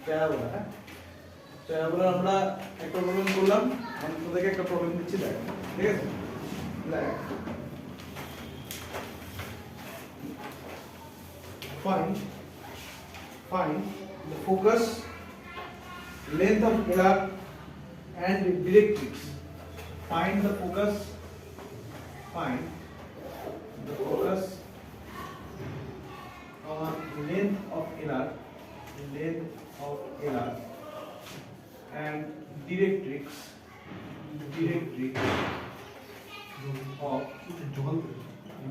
Parabola. হ্যাঁ, parabola আমরা একটা প্রবলেম করলাম, আমি তোদেরকে একটা প্রবলেম দিচ্ছি, দেখ। ঠিক আছে, দেখ, find the focus, length of arc and directrix. Find the focus on length of arc and directrix of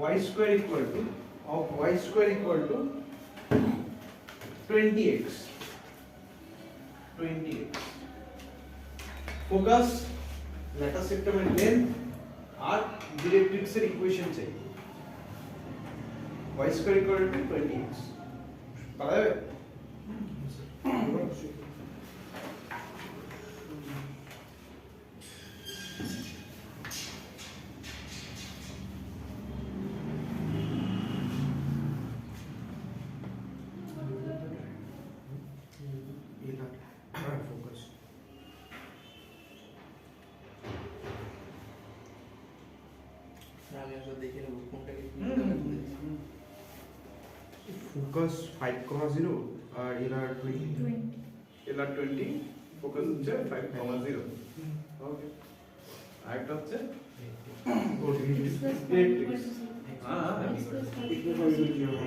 y square equal to 20x. Focus, lateral septum and length আর directrix এর ইকুয়েশন চাই। y square equal to 20x পাওয়া যাবে? Focus 5,0 আর এলার 20 এলার 20 focus হচ্ছে 5,0 ওকে আরেকটা হচ্ছে directrix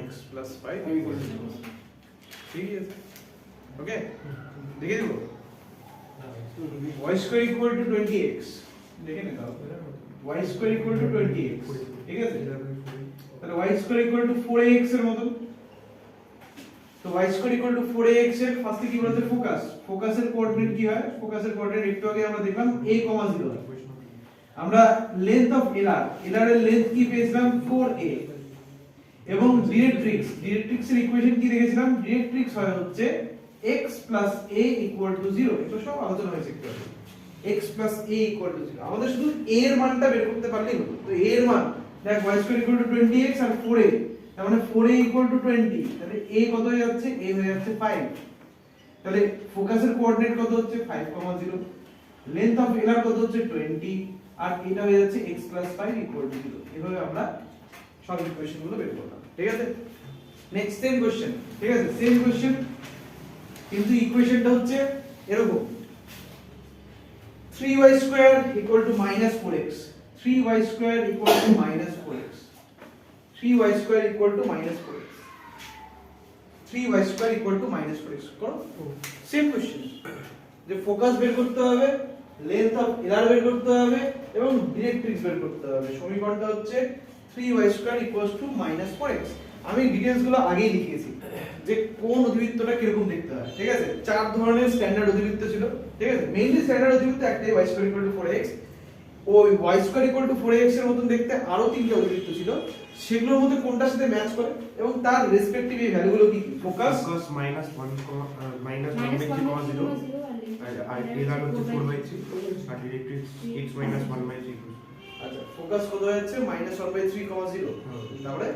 x plus 5 ঠিক আছে ওকে দেখে দেব y square equal to 20x দেখে নে দাও y square equal to 20x ঠিক আছে তাহলে y square equal to 4ax এর মত তো y square equal to 4ax এর ফার্স্টে কি বলতে ফোকাসের কোঅর্ডিনেট কি হয় ফোকাসের কোঅর্ডিনেট একটু আগে আমরা দেখলাম a, 0 আমরা লেন্থ অফ এলার এর লেন্থ কি পেয়েছিলাম 4a এবং ডিরেক্ট্রিক্স এর ইকুয়েশন কি দেখেছিলাম ডিরেক্ট্রিক্স হয় হচ্ছে x plus a equal to 0 এটা সব আলোচনা হয়েছে একটু আগে x plus a equal to 0 আমাদের শুধু a এর মানটা বের করতে পারলেই হলো তো a এর মান দেখ y square equal to 20x R 4a তার মানে 4a equal to 20 তাহলে a কত হয়ে যাচ্ছে a হয়ে যাচ্ছে 5 তাহলে ফোকাসের কোঅর্ডিনেট কত হচ্ছে 5,0 লেন্থ অফ এলার কত হচ্ছে 20 আর এটা হয়ে যাচ্ছে x plus 5 equal to 0 এভাবে আমরা সব ইকুয়েশন গুলো বের করলাম ঠিক আছে নেক্সট সেম কোশ্চেন ঠিক আছে সেম কোশ্চেন কিন্তু ইকুয়েশনটা হচ্ছে এরকম 3y square equal to minus 4x 3y square equal to minus 4x 3y square equal to minus 4x 3y square equal to minus 4x করো সেম কোশ্চেন যে focus বের করতে হবে লেন্থ অফ এলার বের করতে হবে এবং ডিরেক্ট্রিক্স বের করতে হবে সমীকরণটা হচ্ছে 3y square equals to minus 4x আমি ডিটেইলস গুলো আগেই লিখিয়েছি যে কোন অধিবৃত্তটা কিরকম দেখতে হয় ঠিক আছে চার ধরনের স্ট্যান্ডার্ড অধিবৃত্ত ছিল ঠিক আছে মেইনলি স্ট্যান্ডার্ড অধিবৃত্ত একটাই y square equal to 4x ওই y square equal to 4x এর মতন দেখতে আরো তিনটা অধিবৃত্ত ছিল সেগুলোর মধ্যে কোনটার সাথে ম্যাচ করে এবং তার রেসপেক্টিভ এই ভ্যালুগুলো কি কি ফোকাস -1/0 আর এলার হচ্ছে 4/3 আর ডিরেক্ট্রিক্স x -1/3 আচ্ছা ফোকাস কত হচ্ছে -1/3,0 তারপরে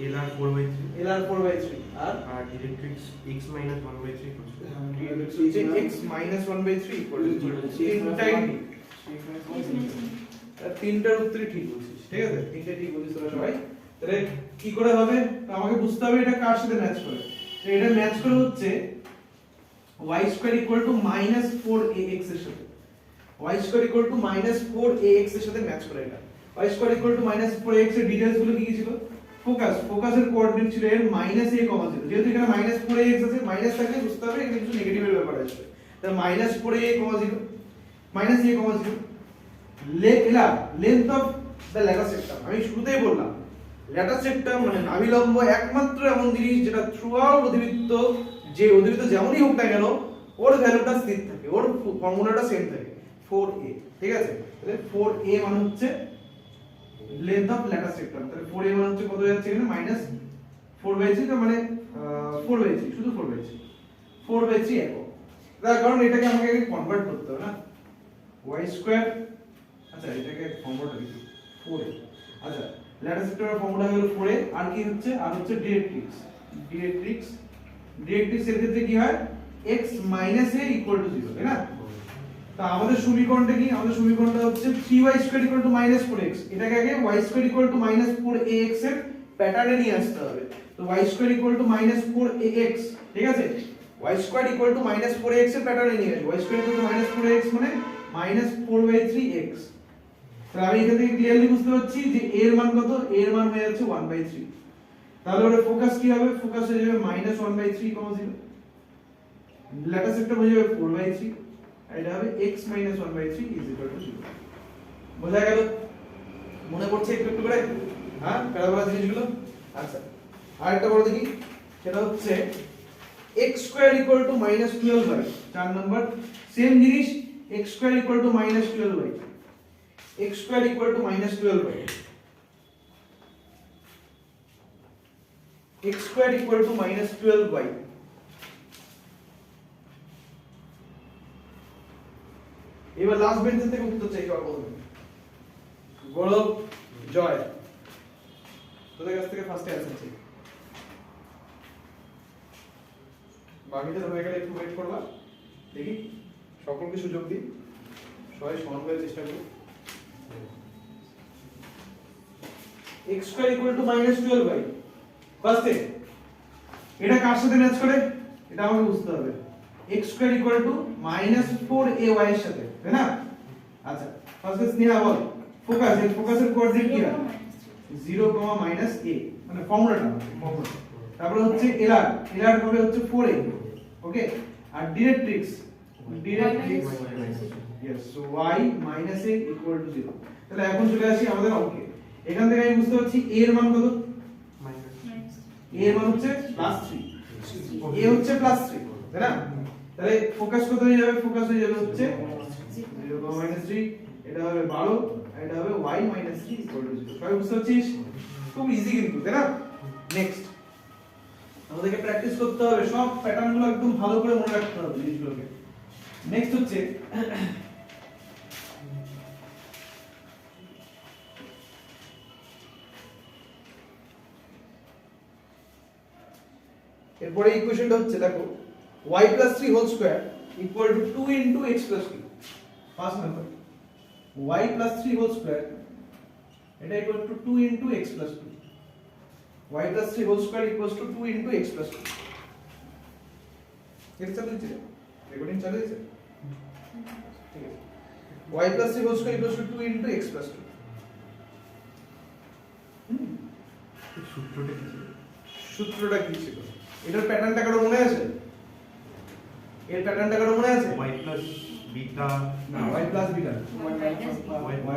এলার 4/3 আর ডিরেক্ট্রিক্স x -1/3 x -1/3 ইকুয়াল টু 0 তিনটার উত্তরই ঠিক বলছিস ঠিক আছে তিনটা ঠিক বলছিস তোরা সবাই তাহলে কি করে হবে আমাকে বুঝতে হবে এটা কার সাথে ম্যাচ করে তো এটা ম্যাচ করে হচ্ছে y square equal to -4ax এর সাথে y square equal to -4ax এর সাথে ম্যাচ করে এটা y square equal to -4ax এর ডিটেইলস গুলো কি কি ছিল ফোকাসের কোঅর্ডিনেট ছিল এর -a, 0 যেহেতু এখানে -4ax আছে মাইনাস থাকলে বুঝতে হবে এখানে কিছু নেগেটিভের ব্যাপার আছে তাহলে -4a, 0 -a, 0 length of the latus rectum আমি শুরুতেই বললাম ল্যাটার সেক্টম মানে নাভিলম্ব একমাত্র এমন জিনিস যেটা থ্রুআউট অধিবৃত্ত যে অধিবৃত্ত যেমনই হোক না কেন ওর ভ্যালুটা স্থির থাকে ওর ফর্মুলাটা সেম থাকে 4a ঠিক আছে তাহলে 4a মানে হচ্ছে লেন্থ অফ ল্যাটার সেক্টম তাহলে 4a মানে হচ্ছে কত যাচ্ছে এখানে -4/3 তার মানে 4/3 শুধু 4/3 একক তার কারণ এটাকে আমাকে কনভার্ট করতে হবে না y স্কয়ার আচ্ছা এটাকে ফর্মুলাটা লিখি 4a আচ্ছা ল্যাটার সেক্টমের ফর্মুলা হলো 4a আর কি হচ্ছে আর হচ্ছে ডিরেক্ট্রিক্স এর ক্ষেত্রে কি হয় x minus a equal to 0 তাই না? তা আমাদের সমীকরণটা কি? আমাদের সমীকরণটা হচ্ছে 3y square equal to minus 4x, এটাকে আগে y square equal to minus 4ax এর প্যাটার্নে নিয়ে আসতে হবে। তো y square equal to minus 4ax, ঠিক আছে, y square equal to minus 4ax এর প্যাটার্নে নিয়ে আসবো। y square equal to minus 4ax মানে minus 4/3x। তাহলে আমি এখান থেকে ক্লিয়ারলি বুঝতে পারছি যে a এর মান কত? a এর মান হয়ে যাচ্ছে 1/3। তাহলে ওর ফোকাস কি হবে? ফোকাস হয়ে যাবে -1/3, 0। ল্যাটার সেক্টর হয়ে যাবে 4/3, এটা হবে x - 1/3 = 0। বোঝা গেল? মনে পড়ছে একটু একটু করে? হ্যাঁ, প্যারাবোলা জিনিসগুলো। আচ্ছা, আরেকটা বড় দেখি, সেটা হচ্ছে x square equal two -12y। 4 number same জিনিস, x square equal two -12y, x square equal two -12y, x square equal two -12y। এবার লাস্ট বেঞ্চের থেকে উত্তর চাই কার বলবেন? গৌরব, জয়, তোদের কাছ থেকে ফার্স্টে অ্যান্সার চাই। বাকিটা হয়ে গেলে একটু ওয়েট করবা, দেখি সকলকে সুযোগ দিই, সবাই সমানভাবে চেষ্টা করো। x square equal two -12y, ফার্স্টে এটা কার সাথে ম্যাচ করে এটা আমাকে বুঝতে হবে। x square equal two -4ay এর সাথে, তাই না? আচ্ছা, ফার্স্টে স্নেহা বল, ফোকাস, এর ফোকাসের কোঅর্ডিনেট কি হয়? 0, -a, মানে ফর্মুলাটা, তারপর হচ্ছে এলআর, এলআর হবে হচ্ছে 4a, ওকে, আর directrix, yes, so y - a = 0। তাহলে এখন চলে আসি আমাদের অঙ্কে। এখান থেকে আমি বুঝতে পারছি a এর মান কত? a এর মান হচ্ছে +3, a হচ্ছে +3, তাই না? তাহলে ফোকাস কত হয়ে যাবে? ফোকাস হয়ে যাবে হচ্ছে 0, -3, এটা হবে 12, আর এটা হবে y - 3 = 0। সবাই বুঝতে পারছিস? খুব ইজি কিন্তু, তাই না? নেক্সট আমাদেরকে প্র্যাকটিস করতে হবে, সব প্যাটার্নগুলো একদম ভালো করে মনে রাখতে হবে জিনিসগুলোকে। নেক্সট হচ্ছে এরপরে ইকুয়েশনটা হচ্ছে, দেখো, y + 3 whole square equal to 2 into x + 2। First number y + 3 whole square, এটা equal to 2 into x + 2। y + 3 whole square equals to 2 into x + 2। এটা চালু হচ্ছে, রেকর্ডিং চালু হচ্ছে, ঠিক আছে। y + 3 whole square equals to 2 into x + 2। সূত্রটা কি ছিল? সূত্রটা কি ছিল? এটার প্যাটার্নটা কারো মনে আছে? এর প্যাটার্নটা কারো মনে আছে? y plus beta, না, y plus beta,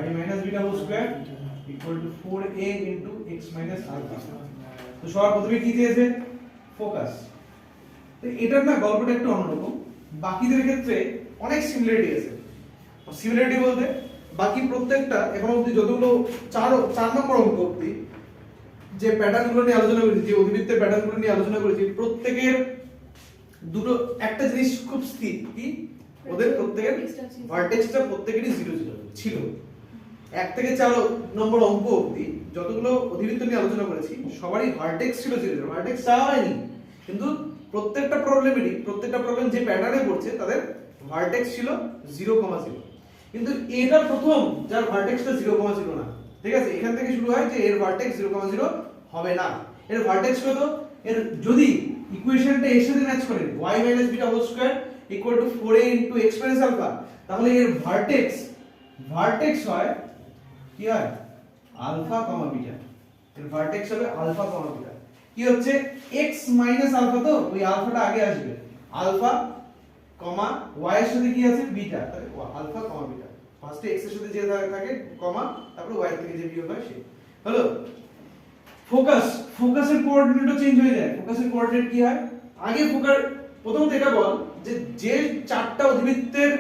y minus beta whole square equal to 4a into x minus alpha। তো সবার প্রথমে কি দিয়েছে? ফোকাস। তো এটার না গল্পটা একটু অন্যরকম, বাকিদের ক্ষেত্রে অনেক সিমিলারিটি আছে। সিমিলারিটি বলতে বাকি প্রত্যেকটা এখন অবধি যতগুলো 4 নম্বর অঙ্ক অবধি যে প্যাটার্নগুলো নিয়ে আলোচনা করেছি, যে অধিবৃত্তের প্যাটার্নগুলো নিয়ে আলোচনা করেছি, প্রত্যেকের দুটো একটা জিনিস খুব স্থির, কি ওদের প্রত্যেকের ভার্টেক্সটা প্রত্যেকেরই 0 ছিল। 1 থেকে 4 নম্বর অঙ্ক অবধি যতগুলো অধিবৃত্ত নিয়ে আলোচনা করেছি সবারই ভার্টেক্স ছিল 0। ভার্টেক্স চাওয়া হয়নি, কিন্তু প্রত্যেকটা প্রবলেম যে প্যাটার্নে পড়ছে তাদের ভার্টেক্স ছিল 0,0। কিন্তু এটা প্রথম যার ভার্টেক্সটা 0,0 না, ঠিক আছে? এখান থেকে শুরু হয় যে এর ভার্টেক্স 0,0 হবে না। এর ভার্টেক্স কত? এর যদি ইকুয়েশনটা এর সাথে ম্যাচ করে y - beta whole square equal to 4a into x minus alpha, তাহলে এর ভার্টেক্স হয় কি হয়? Alpha comma beta. এর ভার্টেক্স হবে আলফা কমা বিটা। কি হচ্ছে? x minus alpha, তো ওই আলফাটা আগে আসবে, আলফা কমা y এর সাথে কি আছে? বিটা, তাহলে আলফা কমা বিটা। ফার্স্টে x এর সাথে যে থাকে কমা, তারপর y থেকে যে বিয়োগ হয় সে হলো ফোকাসের কোঅর্ডিনেটও চেঞ্জ হয়ে যায়। ফোকাসের কোঅর্ডিনেট কি হয়? আগে প্রথমত এটা বল যে 4টা অধিবৃত্তের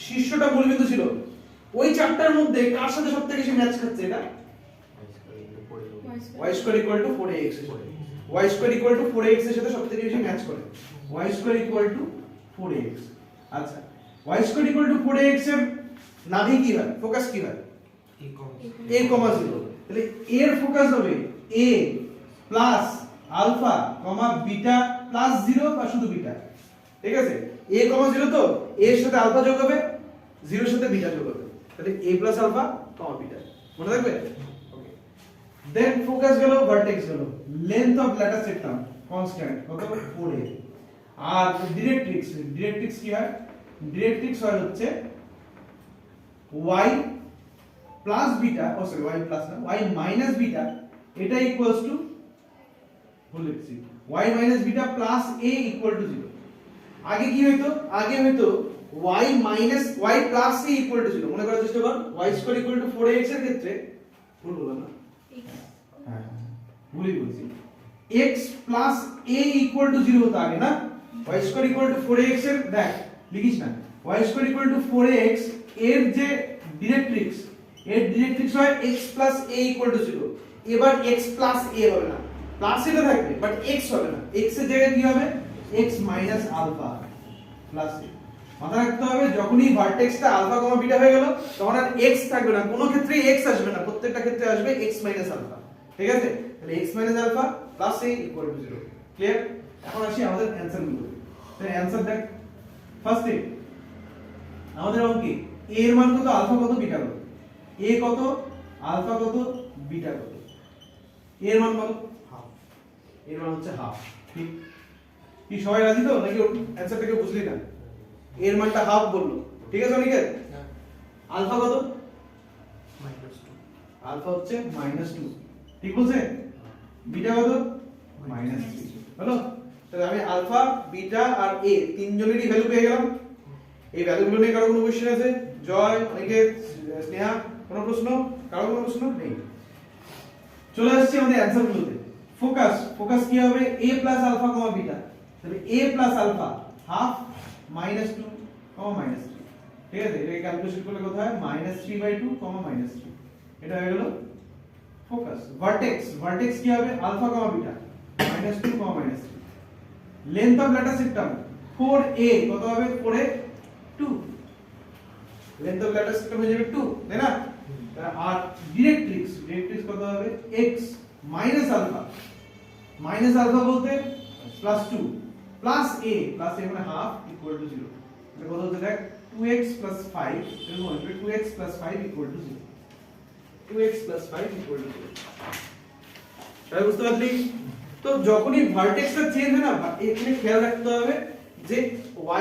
শীর্ষটা মূলবিন্দু ছিল, ওই 4টার মধ্যে কার সাথে সবথেকে বেশি ম্যাচ খাচ্ছে? এটা y square equal two 4ax এর সাথে। y square equal two 4ax এর সাথে সবথেকে বেশি ম্যাচ করে y square equal two 4ax। আচ্ছা, y square equal two 4ax এর নাভি কি হয়? ফোকাস কি হয়? a, 0। তাহলে এর ফোকাস হবে a plus alpha comma beta plus 0 বা শুধু বিটা, ঠিক আছে a 0 তো a এর সাথে আলফা যোগ হবে 0 এর সাথে বিটা যোগ হবে তাহলে a plus alpha comma beta মনে থাকবে ওকে দেন ফোকাস গেল ভার্টেক্স গেল length of latus rectum constant কত 4a আর ডিরেক্ট্রিক্স কি হয় ডিরেক্ট্রিক্স হয় হচ্ছে y প্লাস বিটা ও সরি y প্লাস না y মাইনাস বিটা এটা ইকুয়ালস টু ভুল লিখছি y minus beta plus a equal to 0 আগে কি হইতো আগে হইতো y minus y plus a equal to 0 মনে করার চেষ্টা কর y square equal two 4x এর ক্ষেত্রে ভুল বললাম না হ্যাঁ ভুলই বলছি x plus a equal to 0 হতো আগে না y square equal two 4x এর দেখ লিখিস না y square equal two 4x এর যে ডিরেক্ট্রিক্স হয় x plus a equal to 0 এবার x প্লাস a হবে না প্লাস এটা থাকবে বাট x হবে না x এর জায়গায় কি হবে x minus alpha plus a মাথা রাখতে হবে যখনই ভার্টেক্সটা আলফা কমা বিটা হয়ে গেল তখন আর x থাকবে না কোনো ক্ষেত্রেই x আসবে না প্রত্যেকটা ক্ষেত্রে আসবে x মাইনাস আলফা ঠিক আছে তাহলে x minus alpha plus a equal to 0 clear এখন আসি আমাদের অ্যানসার গুলো তাহলে অ্যানসার দেখ ফার্স্ট থিং আমাদের অঙ্কে a এর মান কত আলফা কত বিটা কত a কত আলফা কত বিটা কত a এর মান কত হাফ এর মান হচ্ছে হাফ ঠিক কি সবাই রাজি তো নাকি অ্যানসারটাকে বুঝলি না এর মানটা হাফ বললো ঠিক আছে অনিকেত আলফা কত -2 আলফা হচ্ছে -2 ঠিক বলছে বিটা কত -3 হলো তাহলে আমি আলফা বিটা আর a তিনজনেরই ভ্যালু পেয়ে গেলাম এই ভ্যালুগুলো নিয়ে কারো কোনো কোশ্চেন আছে জয় অনিকেত স্নেহা কোনো প্রশ্ন কারো কোনো প্রশ্ন নেই চলে আসছে আমাদের অ্যানসার গুলোতে ফোকাস কি হবে a plus alpha comma beta তাহলে a প্লাস আলফা হাফ -2 কমা -3 ঠিক আছে এটাকে ক্যালকুলেশন করলে কত হয় -3/2 কমা -3 এটা হয়ে গেল ফোকাস ভার্টেক্স কি হবে alpha comma beta -2 comma -3 length of latus rectum 4a কত হবে 4a 2 লেন্থ অফ ল্যাটার সেক্টম হয়ে যাবে 2 তাই না আর ডিরেক্ট্রিক্স কত হবে x মাইনাস আলফা বলতে +2 প্লাস a মানে হাফ ইকুয়াল টু 0 এটা কত হচ্ছে দেখ 2x 5 এরকম হবে 2x 5 equal to 0 2x 5 equal to 0 তাই বুঝতে পারলি তো যখনই ভার্টেক্সটা চেঞ্জ হয় না এখানে খেয়াল রাখতে হবে যে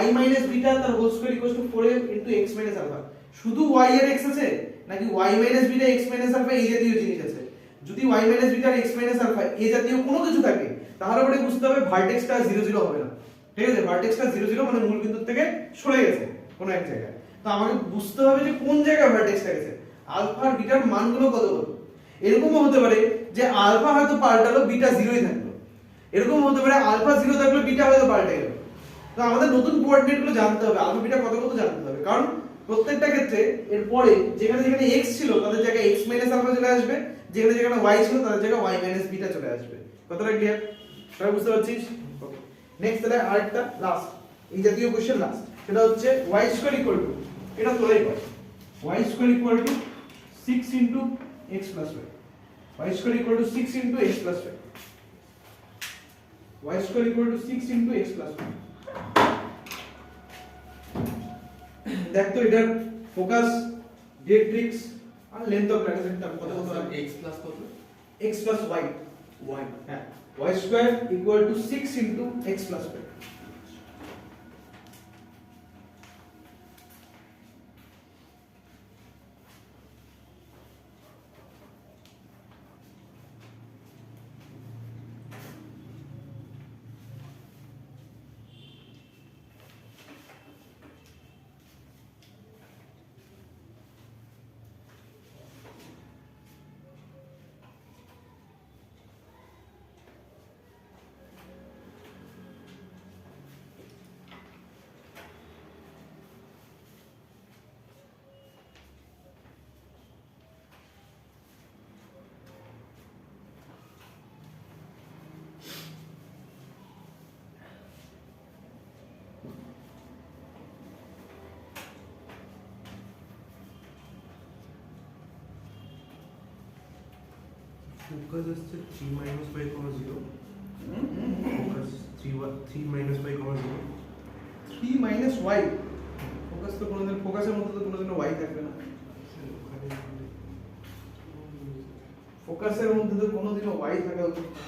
y মাইনাস বিটা তার whole square equal to 4a into x minus alpha শুধু y এর x আছে নাকি y minus beta x minus alpha এই জাতীয় জিনিস আছে যদি y মাইনাস বিটা আর x মাইনাস আলফা এই জাতীয় কোনো কিছু থাকে তাহলে পরে বুঝতে হবে ভার্টেক্সটা 0 0 হবে না ঠিক আছে ভার্টেক্সটা 0 0 মানে মূল বিন্দু থেকে সরে গেছে কোন এক জায়গায় তো আমাকে বুঝতে হবে যে কোন জায়গায় ভার্টেক্সটা গেছে আলফা আর বিটার মানগুলো কত কত এরকমও হতে পারে যে আলফা হয়তো পাল্টালো বিটা 0ই থাকলো এরকম হতে পারে আলফা 0 থাকলো বিটা হয়তো পাল্টে গেল তো আমাদের নতুন কোঅর্ডিনেট গুলো জানতে হবে আলফা বিটা কত কত জানতে হবে কারণ প্রত্যেকটা ক্ষেত্রে এর পরে যেখানে x ছিল তাদের জায়গায় x মাইনাস আলফা চলে আসবে যেখানে y ছিল তাদের জায়গায় y মাইনাস বিটা চলে আসবে কতটা ক্লিয়ার সবাই বুঝতে পারছিস ওকে নেক্সট তাহলে আরেকটা লাস্ট এই জাতীয় কোশ্চেন লাস্ট সেটা হচ্ছে y স্কয়ার ইকুয়াল টু এটা তোলাই কর y square equal to 6 into x plus y square equal to 6 into x plus y square equal to 6 into x plus দেখ তো এটার ফোকাস ডিরেক্ট্রিক্স আর লেন্থ অফ ল্যাটার সেক্টম কত কত x plus কত x প্লাস y হ্যাঁ y square equal to 6 into x plus y focus আসছে 3 - 5, 0 focus 3 - 5, 0 p minus y focus তো কোনোদিন ফোকাসের মধ্যে তো কোনোদিনও y থাকবে না ফোকাসের মধ্যে তো কোনোদিনও y থাকা উচিত না।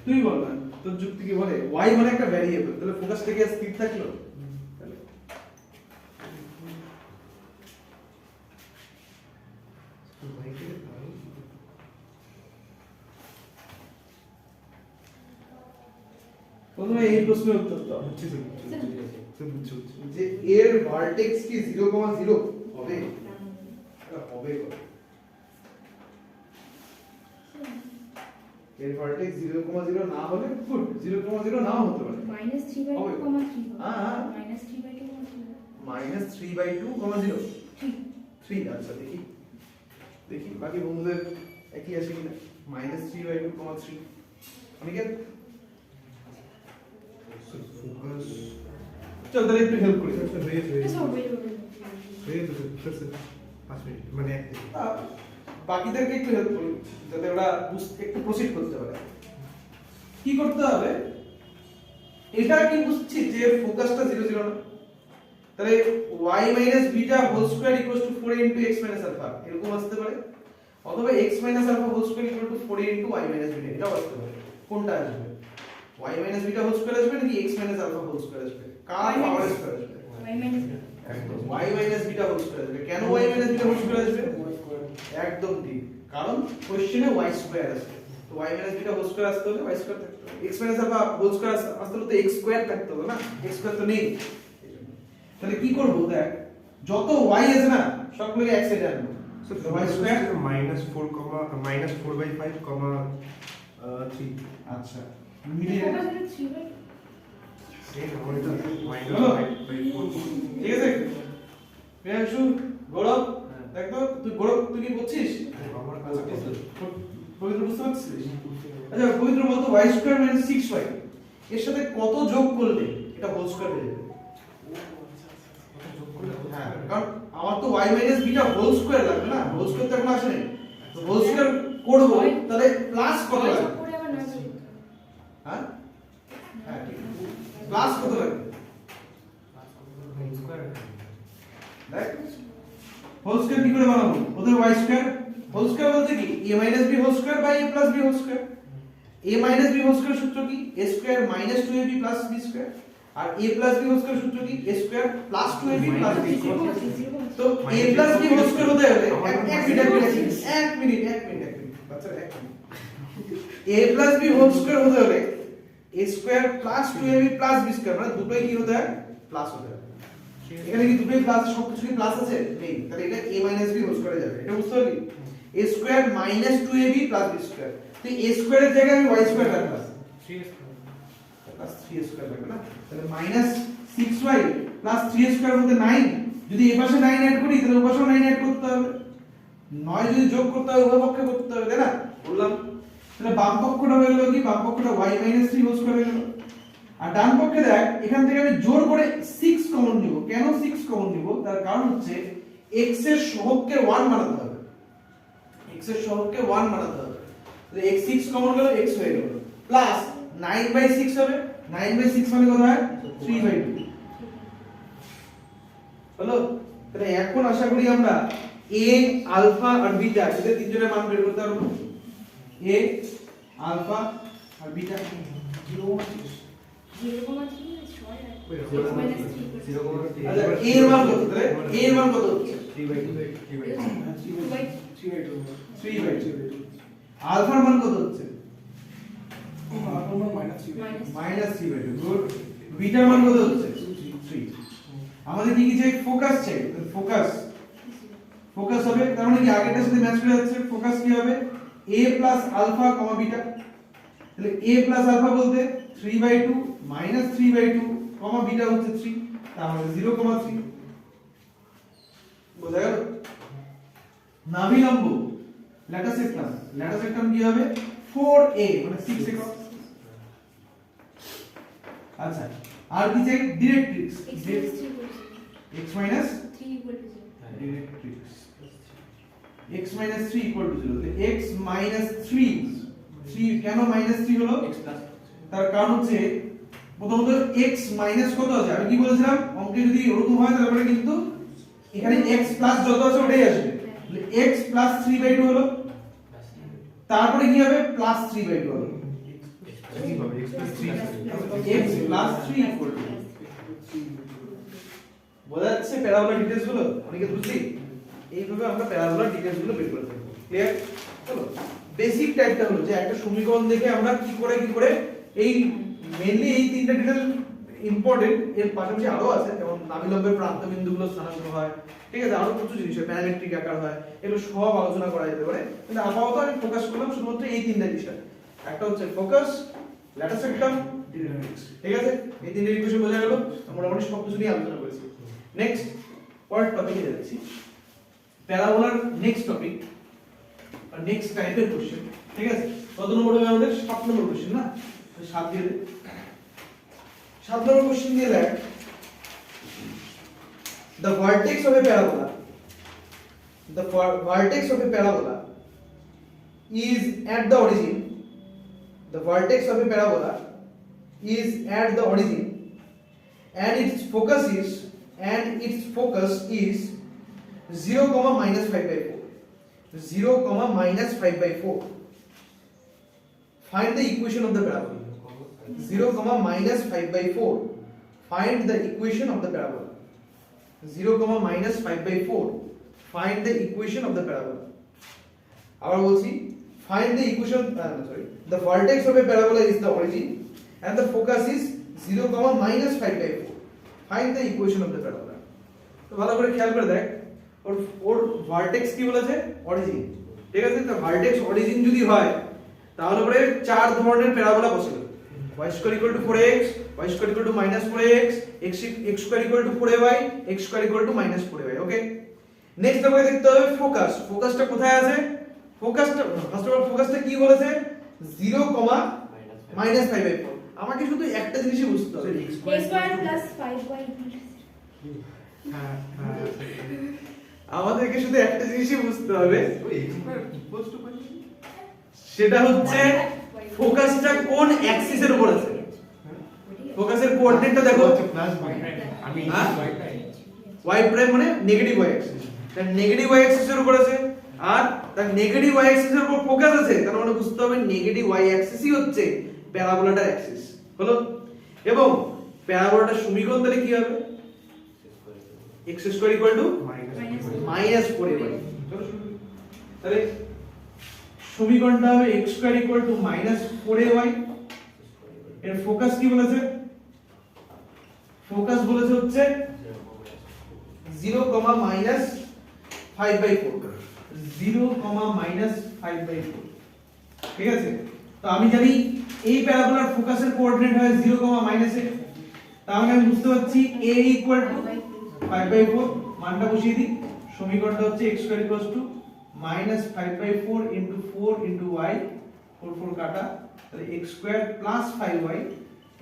তুই বল না তোর যুক্তি কি বলে y মানে একটা ভ্যারিয়েবল তাহলে ফোকাসটা কি স্থির থাকলো তাহলে প্রথমে এই প্রশ্নের উত্তর দাও যে এর ভার্টেক্স কি 0,0 হবে এটা হবে কত এর ভার্টেক্স 0,0 না হলে গুড 0,0 নাও হতে পারে -3/2, হ্যাঁ -3/2, 3 আচ্ছা দেখি দেখি বাকি বন্ধুদের একই আছে কিনা -3/2, 3 অনিকেত ফোকাস চল তাহলে একটু হেল্প করি মানে বাকিদেরকে একটু হেল্প করি যাতে ওরা একটু প্রসিড করতে পারে কি করতে হবে এটা কি বুঝছি যে ফোকাসটা 0 0 না তাহলে y - β whole square = 4 * x - alpha এরকম আসতে পারে অথবা x - alpha whole square = 4 * y - β এটাও আসতে পারে কোনটা আসবে y - β হোল স্কয়ার আসবে নাকি x - আলফা হোল স্কয়ার আসবে কার পাওয়ার স্কয়ার আসবে একদম y - β হোল স্কয়ার আসবে কেন y - β হোল স্কয়ার আসবে একদম ঠিক কারণ কোশ্চেনে y স্কয়ার আছে তো y - β হোল স্কয়ার আসতে হলে y স্কয়ার থাকতে হবে x - আলফা হোল স্কয়ার আসতে হলে তো x স্কয়ার থাকতে হবে না x স্কয়ার তো নেই তাহলে কি করব দেখ যত y আছে না সবগুলোকে এক সাইডে আনবো So y স্কয়ার -4, -4/5, 3 আচ্ছা মিলিয়ে এই আমারটা -5/4 ঠিক আছে প্রিয়াংশু গৌরব দেখ তো তুই গৌরব তুই কি করছিস আমার আচ্ছা পবিত্র বুঝতে পারছিস আচ্ছা পবিত্র বলতো y স্কয়ার - 6y এর সাথে কত যোগ করলে এটা হোল স্কয়ার হয়ে যাবে হ্যাঁ কারণ আমার তো y - β হোল স্কয়ার লাগবে না হোল স্কয়ার তো এখন আসে নাই তো হোল স্কয়ার করব তাহলে প্লাস কত লাগবে হ্যাঁ হ্যাঁ ঠিক প্লাস কত লাগবে দেখ হোল স্কয়ার কি করে বানাবো ওদের y স্কয়ার হোল স্কয়ার বলতে কি a - b whole square by a + b whole square a - b whole square সূত্র কি a square - 2ab + b square আর a + b হোল স্কয়ার সূত্র কি a square + 2ab + b square তো a + b whole square হতে হলে এক minute বাচ্চা এক minute a + b whole square হতে হলে a square + 2ab + b square মানে দুটোই কি হতে হয় প্লাস হতে হয় এখানে কি দুটোই প্লাস সবকিছু কি প্লাস আছে নেই তাহলে এটা a - b হোল স্কয়ারে যাবে এটা বুঝতে পারলি a square - 2ab + b square তো a স্কয়ারের জায়গায় আমি y স্কয়ার রাখলাম 3 স্কয়ার লাগবে না তাহলে -6y + 3 স্কয়ার বলতে 9 যদি এই পাশে 9 অ্যাড করি তাহলে ওই পাশেও 9 অ্যাড করতে হবে 9 যদি যোগ করতে হয় উভয় পক্ষে করতে হবে তাই না বললাম তাহলে বাম পক্ষটা হয়ে গেল কি বাম পক্ষটা y - 3 হোল স্কয়ার হয়ে গেল আর ডান পক্ষে দেখ এখান থেকে আমি জোর করে 6 কমন নিব কেন 6 কমন নিব তার কারণ হচ্ছে x এর সহগকে 1 বানাতে হবে x এর সহগকে 1 বানাতে হবে তাহলে x 6 কমন গেল x হয়ে গেল প্লাস 9/6 হবে 9/6 মানে কত হয় 3/2 হলো তাহলে এখন আশা করি আমরা a আলফা আর বিটা এদের তিনজনের মান বের করতে পারবো a আলফা আর বিটা 0,3 আচ্ছা a এর মান কত তাহলে a এর মান কত হচ্ছে 3/2 আলফার মান কত হচ্ছে -3/2 গুড বিটার মান কত হচ্ছে 3 আমাদের কি চাই ফোকাস চাই ফোকাস হবে তার মানে কি আগেরটার সাথে ম্যাচ করে যাচ্ছে ফোকাস কি হবে a + আলফা, বিটা তাহলে a + আলফা বলতে 3/2 -3/2, বিটা হচ্ছে 3 তার মানে 0,3 বোঝা গেল নাভি লম্ব ল্যাটাস সেক্টম কি হবে 4a মানে 6 একক আচ্ছা আর কি চাই ডিরেক্ট্রিক্স x - 3 ডিরেক্ট্রিক্স x - 3 0 তাহলে x - 3 কেন -3 হলো তার কারণ হচ্ছে প্রথমত x মাইনাস কত আছে আমি কি বলেছিলাম অঙ্কে যদি এরকম হয় তাহলে কিন্তু এখানে x প্লাস যত আছে ওটাই আসবে তাহলে x প্লাস 3/2 হলো তারপরে কি হবে প্লাস 3/2 হবে কি হবে x plus 3 x plus 3 equal to বোঝা যাচ্ছে প্যারাবোলার ডিটেইলস গুলো অনেকে বুঝলি এইভাবে আমরা প্যারাবোলার ডিটেইলস গুলো বের করে দেব ক্লিয়ার চলো বেসিক টাইপটা হলো যে একটা সমীকরণ দেখে আমরা কি করে এই মেইনলি এই তিনটা ডিটেইল ইম্পর্টেন্ট এর পাশাপাশি আরো আছে যেমন নাভিলম্বের প্রান্ত বিন্দুগুলো স্থানাঙ্ক হয় ঠিক আছে আরো প্রচুর জিনিস হয় প্যারামেট্রিক আকার হয় এগুলো সব আলোচনা করা যেতে পারে কিন্তু আপাতত আমি ফোকাস করলাম শুধুমাত্র এই তিনটা বিষয় একটা হচ্ছে ফোকাস ল্যাটার সেক্টম ডিরেক্ট্রিক্স ঠিক আছে এই তিনটা ইকুয়েশন বোঝা গেল আমরা মোটামুটি সব কিছু নিয়ে আলোচনা করেছি নেক্সট পরের টপিকে যাচ্ছি প্যারাবোলার নেক্সট টপিক আর নেক্সট টাইপের কোশ্চেন ঠিক আছে কত নম্বর হবে আমাদের 7 নম্বর কোশ্চেন না 7 দিয়ে 7 নম্বর কোশ্চেন দিয়ে লেখ the vertex of a parabola is at the origin the vertex of a parabola is at the origin and its focus is 0 comma minus 5/4 0 comma minus 5/4 find the equation of the parabola 0 comma minus 5/4 find the equation of the parabola 0 comma minus 5/4 find the equation of the parabola আবার বলছি find the equation the vertex of a parabola is the origin and the focus is 0 comma minus 5/4 find the equation of the parabola তো ভালো করে খেয়াল করে দেখ ওর vertex কি বলেছে অরিজিন ঠিক আছে তো ভার্টেক্স অরিজিন যদি হয় তাহলে পরে চার ধরনের parabola possible y square equal to 4x y square equal to minus 4x x square equal to 4y x square equal to minus 4y okay next আমাকে দেখতে হবে ফোকাসটা কোথায় আছে ফোকাসটা ফার্স্ট অফ অল ফোকাসটা কি বলেছে 0, minus 5/4 আমাকে শুধু একটা জিনিসই বুঝতে হবে x square plus 5y হ্যাঁ আমাদেরকে শুধু একটা জিনিসই বুঝতে হবে x square equals to সেটা হচ্ছে ফোকাসটা কোন অ্যাক্সিসের উপর আছে ফোকাসের কোঅর্ডিনেটটা দেখো প্লাস আমি y প্রাইম মানে নেগেটিভ y অ্যাক্সিস তার নেগেটিভ y অ্যাক্সিসের উপর আছে আর তার নেগেটিভ y অ্যাক্সিসের উপর ফোকাস আছে তার মানে বুঝতে হবে নেগেটিভ y অ্যাক্সিসই হচ্ছে প্যারাবোলাটার অ্যাক্সিস হলো এবং প্যারাবোলাটার সমীকরণ তাহলে কি হবে x square equal two minus 4y চলো শুরু করি তাহলে সমীকরণটা হবে x square equal two minus 4ay এর ফোকাস কি বলেছে ফোকাস বলেছে হচ্ছে 0, minus 5/4 0, minus 5/4 ঠিক আছে তো আমি জানি এই প্যারাবোলার ফোকাসের কোঅর্ডিনেট হয় 0, minus a তাহলে আমি বুঝতে পারছি a ইকুয়াল টু 5/4 মানটা বসিয়ে দিই সমীকরণটা হচ্ছে x square equals two minus 5/4 into 4 into y 4 কাটা তাহলে x স্কয়ার প্লাস 5y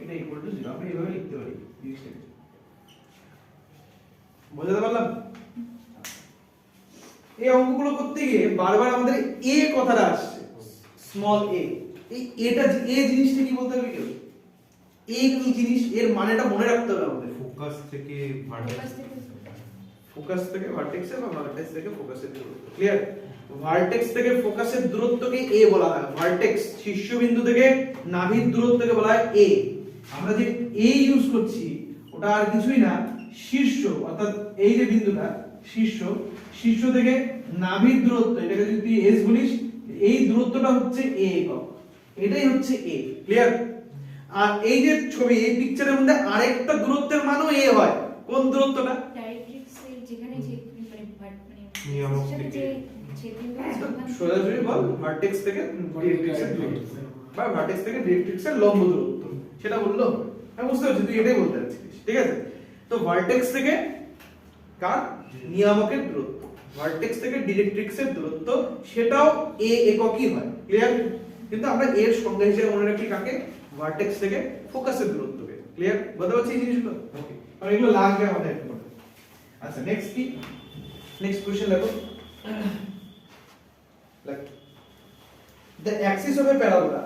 এটা ইকুয়াল টু 0 আমরা এইভাবে লিখতে পারি জিনিসটাকে বুঝতে পারলাম এই অঙ্কগুলো করতে গিয়ে বারবার আমাদের a কথাটা আসছে স্মল a এই এটা a জিনিসটা কি বলতে হবে কেউ a কি জিনিস এর মানেটা মনে রাখতে হবে আমাদের ফোকাস থেকে ফোকাস থেকে ভার্টেক্সে বা ভার্টেক্স থেকে ফোকাসের দূরত্ব ক্লিয়ার ভার্টেক্স থেকে ফোকাসের দূরত্বকে a বলা হয় ভার্টেক্স শীর্ষবিন্দু থেকে নাভির দূরত্বকে বলা হয় a আমরা যে a ইউজ করছি ওটা আর কিছুই না শীর্ষ অর্থাৎ এই যে বিন্দুটা শীর্ষ থেকে নাভির দূরত্ব এটাকে যদি তুই s বলিস এই দূরত্বটা হচ্ছে a একক এটাই হচ্ছে a ক্লিয়ার আর এই যে ছবি এই পিকচারের মধ্যে আরেকটা দূরত্বের মানও a হয় কোন দূরত্বটা ডাইরেক্ট্রিক্সের যেখানে যে নিয়ামক মানে থেকে। সোজাসুজি বল ভার্টেক্স থেকে ডিরেক্ট্রিক্সের দূরত্ব বা ভার্টেক্স থেকে ডিরেক্ট্রিক্সের লম্ব দূরত্ব সেটা বললো আমি বুঝতে পারছি তুই এটাই বলতে চাচ্ছিস ঠিক আছে তো ভার্টেক্স থেকে কার নিয়ামকের দূরত্ব ভার্টেক্স থেকে ডিরেক্ট্রিক্সের দূরত্ব সেটাও a এককই হয় ক্লিয়ার কিন্তু আমরা এর সংজ্ঞা হিসেবে মনে রাখি কাকে ভার্টেক্স থেকে ফোকাসের দূরত্বকে ক্লিয়ার বুঝতে পারছিস এই জিনিসগুলো ওকে আর এগুলো লাগবে আমাদের একটু আচ্ছা নেক্সট কি নেক্সট কোশ্চেন দেখো like the axis of a parabola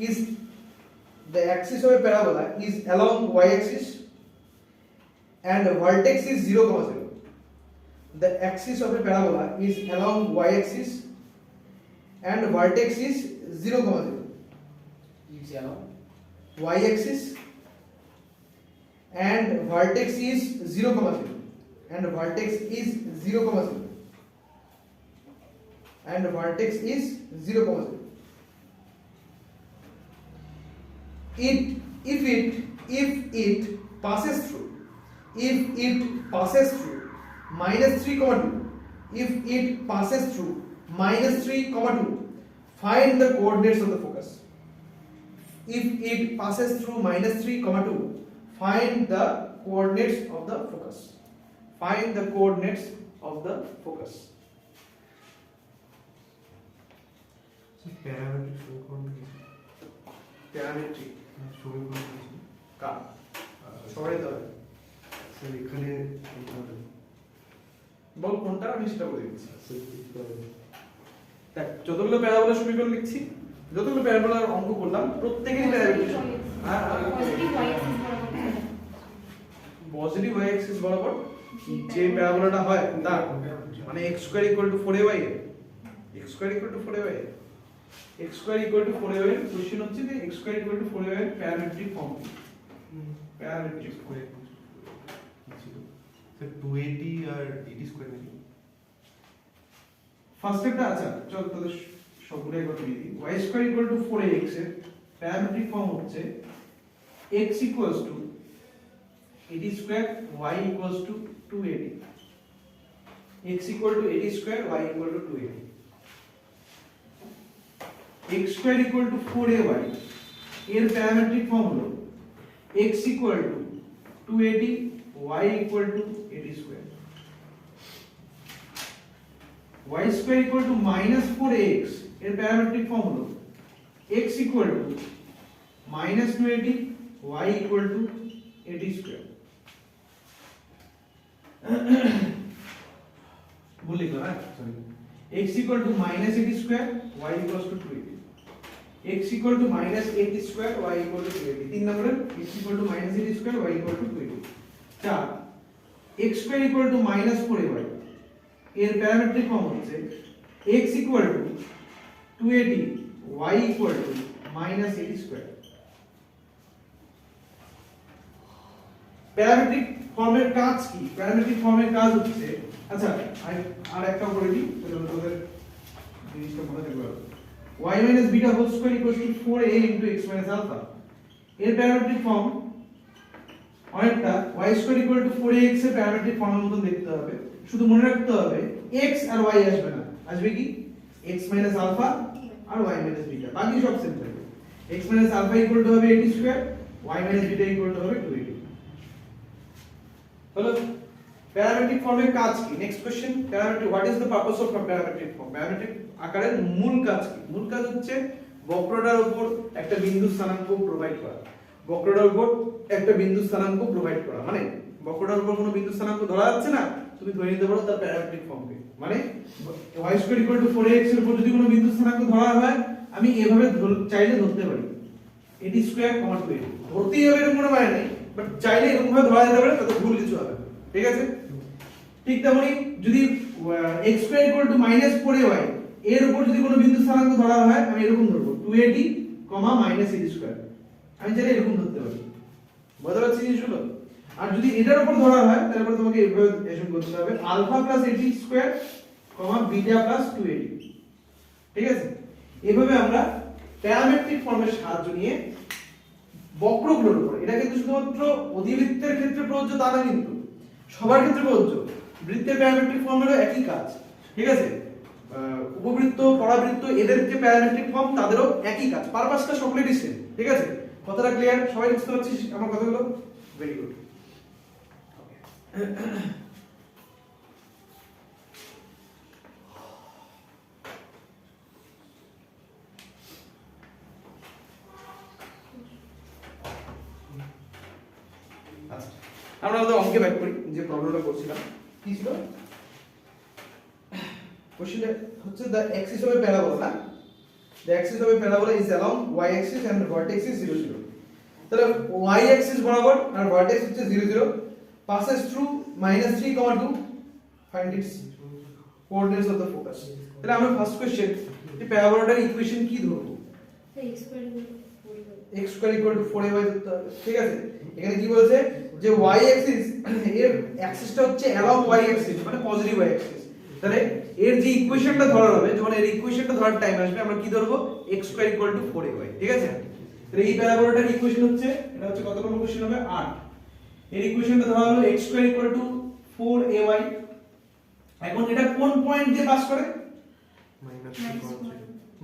is the axis of a parabola is along y axis and the vertex is 0, 0. The axis of a parabola is along y axis and the vertex is 0, 0. Y axis and vertex is 0, 0. And the vertex is 0, 0. And the vertex is 0, 0. If it passes through minus 3, 2, if it passes through minus 3, 2, find the coordinates of the focus. If it passes through minus 3, 2, find the coordinates of the focus. Find the coordinates of the focus. Parametric সমীকরণ কি? Parametric সমীকরণ কি? কার সবাই তো sir এখানে বল কোনটা, আমি সেটা বলে দিচ্ছি। দেখ, যতগুলো প্যারাবোলার সমীকরণ লিখছি, যতগুলো প্যারাবোলার অঙ্ক করলাম, প্রত্যেকেরই প্যারামেট্রিক পজিটিভ y অ্যাক্সিস বরাবর যে প্যারাবোলাটা হয় তার মানে x square equal two 4ay x square equal two 4ay x square equal two 4ay এর কোশ্চেন হচ্ছে যে x square equal two 4ay এর প্যারামেট্রিক ফর্ম কি? প্যারামেট্রিক স্কয়ার ছিল স্যার 280 আর 80 স্কয়ার নাকি? ফার্স্ট একটা আচ্ছা চল তাহলে সবগুলো একবার দিয়ে দিই। y square equal two 4ax এর প্যারামেট্রিক ফর্ম হচ্ছে x equals to 80 square y equals to 280 x equal to 80 square y equal to 280 x square equal two 4ay এর প্যারামেট্রিক ফর্ম হলো x equal to 280 y equal to 80 square y square equal two minus 4ax এর parametric form হলো x equal to minus 280 y equal to 80 square. ভুল লিখলাম না, sorry. x equal to minus 80 square y equal to 280 x equal to minus 80 square y equal to 280 তিন নম্বরে x equal to minus 80 square y equal to 280 চার x square equal two minus 4ay এর parametric form হচ্ছে x equal to 280 y equal to minus 80 square. Parametric ফর্মের কাজ কি? Parametric ফর্মের কাজ হচ্ছে আচ্ছা আর একটা করে দিই তাহলে তোদের জিনিসটা মনে থাকবে। y minus beta whole square equals to 4a into x minus alpha এর প্যারামেট্রিক ফর্ম অনেকটা y square equal to 4ax এর প্যারামেট্রিক ফর্মের মতন দেখতে হবে। শুধু মনে রাখতে হবে x আর y আসবে না, আসবে কি x minus alpha আর y minus beta, বাকি সব সেম থাকবে। x minus alpha equal to হবে 80 square, y minus beta equal to হবে 280। হলো প্যারামেট্রিক ফর্মের কাজ কি? Next question, parametric what is the purpose of parametric form? Parametric আকারের মূল কাজ কি? মূল কাজ হচ্ছে বক্রটার উপর একটা বিন্দু স্থানাঙ্ক প্রোভাইড করা। বক্রটার উপর একটা বিন্দু স্থানাঙ্ক প্রোভাইড করা মানে বক্রটার উপর কোনো বিন্দু স্থানাঙ্ক ধরা যাচ্ছে না, তুমি ধরে নিতে পারো তার প্যারামেট্রিক ফর্মকে। মানে y square equal two 4ax এর উপর যদি কোনো বিন্দু স্থানাঙ্ক ধরা হয়, আমি এভাবে চাইলে ধরতে পারি 80 স্কয়ার, 280 ধরতেই হবে এরকম কোনো মানে নেই, বাট চাইলে এরকম ভাবে ধরা যেতে পারে, তাতে ভুল কিছু হবে না, ঠিক আছে? ঠিক তেমনি যদি x square equal two minus 4ay এর উপর যদি কোনো বিন্দু স্থানাঙ্ক ধরা হয়, আমি এরকম ধরবো 280, মাইনাস 80 স্কয়ার, আমি চাইলে এরকম ধরতে পারি। বুঝতে পারছিস জিনিসগুলো? আর যদি এটার উপর ধরা হয় তাহলে তোমাকে এইভাবে এসব করতে হবে alpha plus 80 square, beta plus 280, ঠিক আছে? এইভাবে আমরা প্যারামেট্রিক ফর্মের সাহায্য নিয়ে বক্রগুলোর উপর, এটা কিন্তু শুধুমাত্র অধিবৃত্তের ক্ষেত্রে প্রযোজ্য তা না, কিন্তু সবার ক্ষেত্রে প্রযোজ্য। বৃত্তের প্যারামেট্রিক ফর্মেরও একই কাজ, ঠিক আছে? উপবৃত্ত, পরাবৃত্ত এদের যে প্যারামেট্রিক ফর্ম তাদেরও একই কাজ, পারপাসটা সকলেরই সেম, ঠিক আছে? কথাটা ক্লিয়ার? সবাই বুঝতে পারছিস আমার কথাগুলো? Very good. আচ্ছা, আমরা আমাদের অঙ্কে ব্যাক করি। যে প্রবলেমটা করছিলাম কি ছিল? কোশ্চেনটা হচ্ছে the axis of a parabola, the axis of a parabola is along y axis and the vertex is 0, 0. তাহলে y অ্যাক্সিস বরাবর আর ভার্টেক্স হচ্ছে 0 0 passes through -3, 2 find its coordinates of the focus। তাহলে আমরা ফার্স্ট কোশ্চেন এই প্যারাবোলাটার equation কি ধরবো? x square equal two 4ay ধরতে হবে, ঠিক আছে। এখানে কি বলছে যে y অ্যাক্সিস এর অ্যাক্সিসটা হচ্ছে along y অ্যাক্সিস মানে পজিটিভ y অ্যাক্সিস। তাহলে এর যে ইকুয়েশনটা ধরা হবে, যখন এর ইকুয়েশনটা ধরার টাইম আসবে আমরা কি ধরবো? x square equal two 4ay, ঠিক আছে। তাহলে এই প্যারাবোলাটার ইকুয়েশন হচ্ছে, এটা হচ্ছে কত নম্বর কোশ্চেন হবে? 8। এর ইকুয়েশনটা ধরা হলো x square equal two 4ay। এখন এটা কোন পয়েন্ট দিয়ে পাস করে?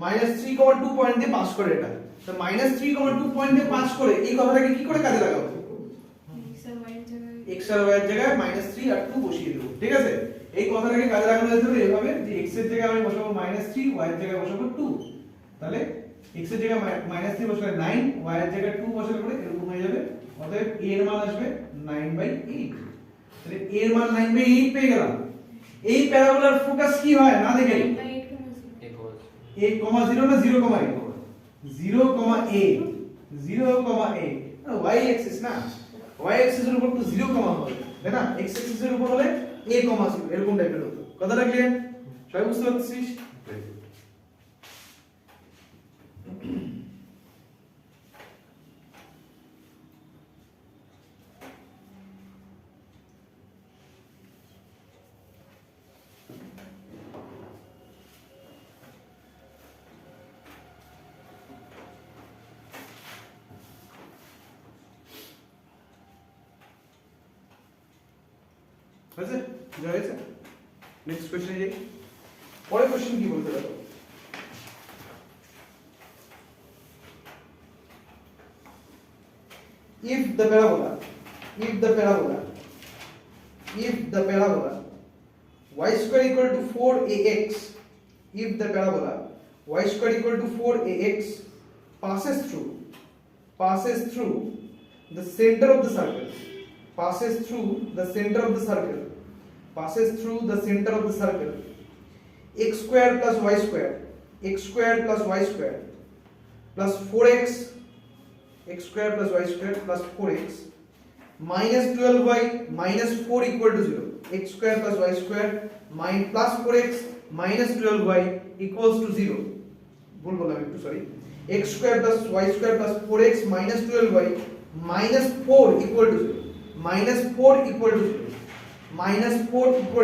-3,2 পয়েন্ট দিয়ে পাস করে এটা। তো -3,2 পয়েন্ট দিয়ে পাস করে এই কথাটাকে কি করে কাজে লাগাবো? x আর y এর জায়গায় -3 আর 2 বসিয়ে দেব, ঠিক আছে। এই কথাটাকে কাজে লাগানো যেতে পারে এভাবে যে x এর জায়গায় আমি বসাবো -3, y এর জায়গায় বসাবো 2। তাহলে x এর জায়গায় -3 বসালে 9, y এর জায়গায় 2 বসালে পরে এরকম হয়ে যাবে। অতএব a এর মান আসবে 9/8। তাহলে a এর মান 9/8 পেয়ে গেলাম। এই প্যারাবোলার ফোকাস কি হয় না দেখে a, 0 না 0,a? 0,a, 0,a y Axis না, y অ্যাক্সিস এর উপর তো 0, হবে তাই না? x অ্যাক্সিস এর উপর হলে a, 0 এরকম টাইপের হতো। কথাটা ক্লিয়ার? সবাই বুঝতে পারছিস? হয়েছে? যা হয়েছে? নেক্সট কোশ্চেনে যাই। পরের কোশ্চেন কি বলতে পারো? if the parabola y square equal to 4ax, if the parabola y square equal to 4ax passes through the center of the circle, passes through the center of the circle x square plus y square plus 4x, x square plus y square plus 4x minus 12y minus 4 equal to 0, x square plus y square plus 4x minus 12y equals to 0। ভুল বললাম একটু, sorry. x square plus y square plus 4x minus 12y minus 4 equal to 0, minus 4 equal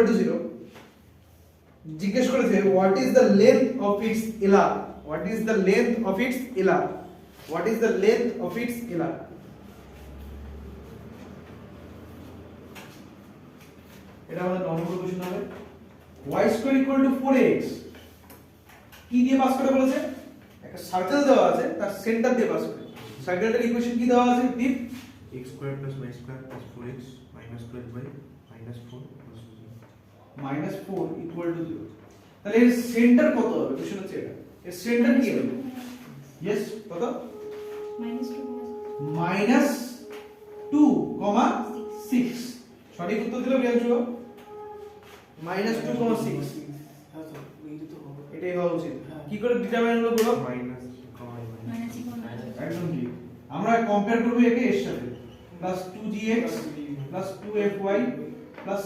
to 0। জিজ্ঞেস করেছে what is the length of its elar, what is the length of its elar। এটা আমাদের নম্বর question হবে। y square equal to 4x কি দিয়ে pass করে বলেছে? একটা সার্কেল দেওয়া আছে, তার সেন্টার দিয়ে পাস করে। সার্কেলটার ইকুয়েশন কি দেওয়া আছে? Deep x square plus y square plus 4x minus 12y minus 4 plus 0 minus 4 equal to 0। তাহলে এর সেন্টার কত হবে? কোশ্চেন হচ্ছে এটা। এর সেন্টার কি হবে? यस কত? -2,6। সঠিক উত্তর দিল প্রিয়াংশু। -2,6 এটাই হওয়া উচিত। কি করে ডিটারমাইন হলো বলো? minus একদম ঠিক। আমরা কম্পেয়ার করব একে এর সাথে +2gx +2fy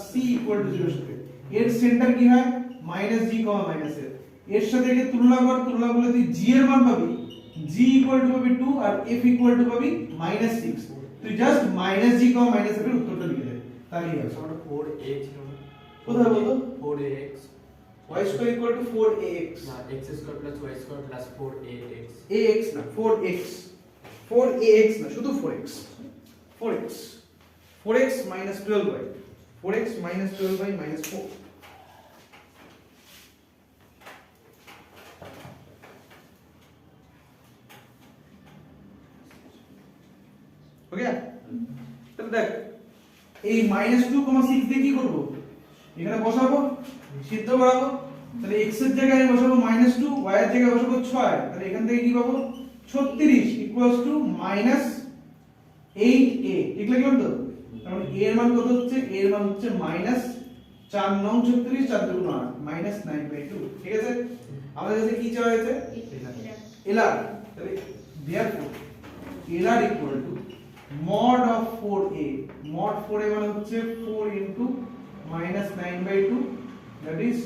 c = 0 সাথে। এর সেন্টার কি হয়? -g, -f। এর সাথে একে তুলনা করলে তুই g এর মান পাবি, g = পাবি 2 আর f = পাবি -6। তুই জাস্ট -g, -f এর উত্তরটা লিখে দে, তাহলেই হবে। 4a ছিল না? কোথায় বলতো? 4ax y square equal to 4ax, না x square plus y square plus 4ax ax না 4ax না, শুধু 4x 4x minus 12y, 4x minus 12y minus 4। ওকে, তাহলে দেখ এই -2,6 দিয়ে কি করব? এখানে বসাবো, সিদ্ধ করাবো। তাহলে x এর জায়গায় আমি বসাবো -2, y এর জায়গায় বসাবো 6। তাহলে এখান থেকে কি পাবো? 36 equals to -8a। ঠিক লিখলাম তো? তাহলে a এর মান কত হচ্ছে? a এর মান হচ্ছে -4 9 36 4 2 8 -9/2। ঠিক আছে? আমাদের কাছে কি চাওয়া হয়েছে? এলার। তাহলে therefore এলার equal to mod of 4a, mod 4a মানে হচ্ছে 4 into minus 9/2, that is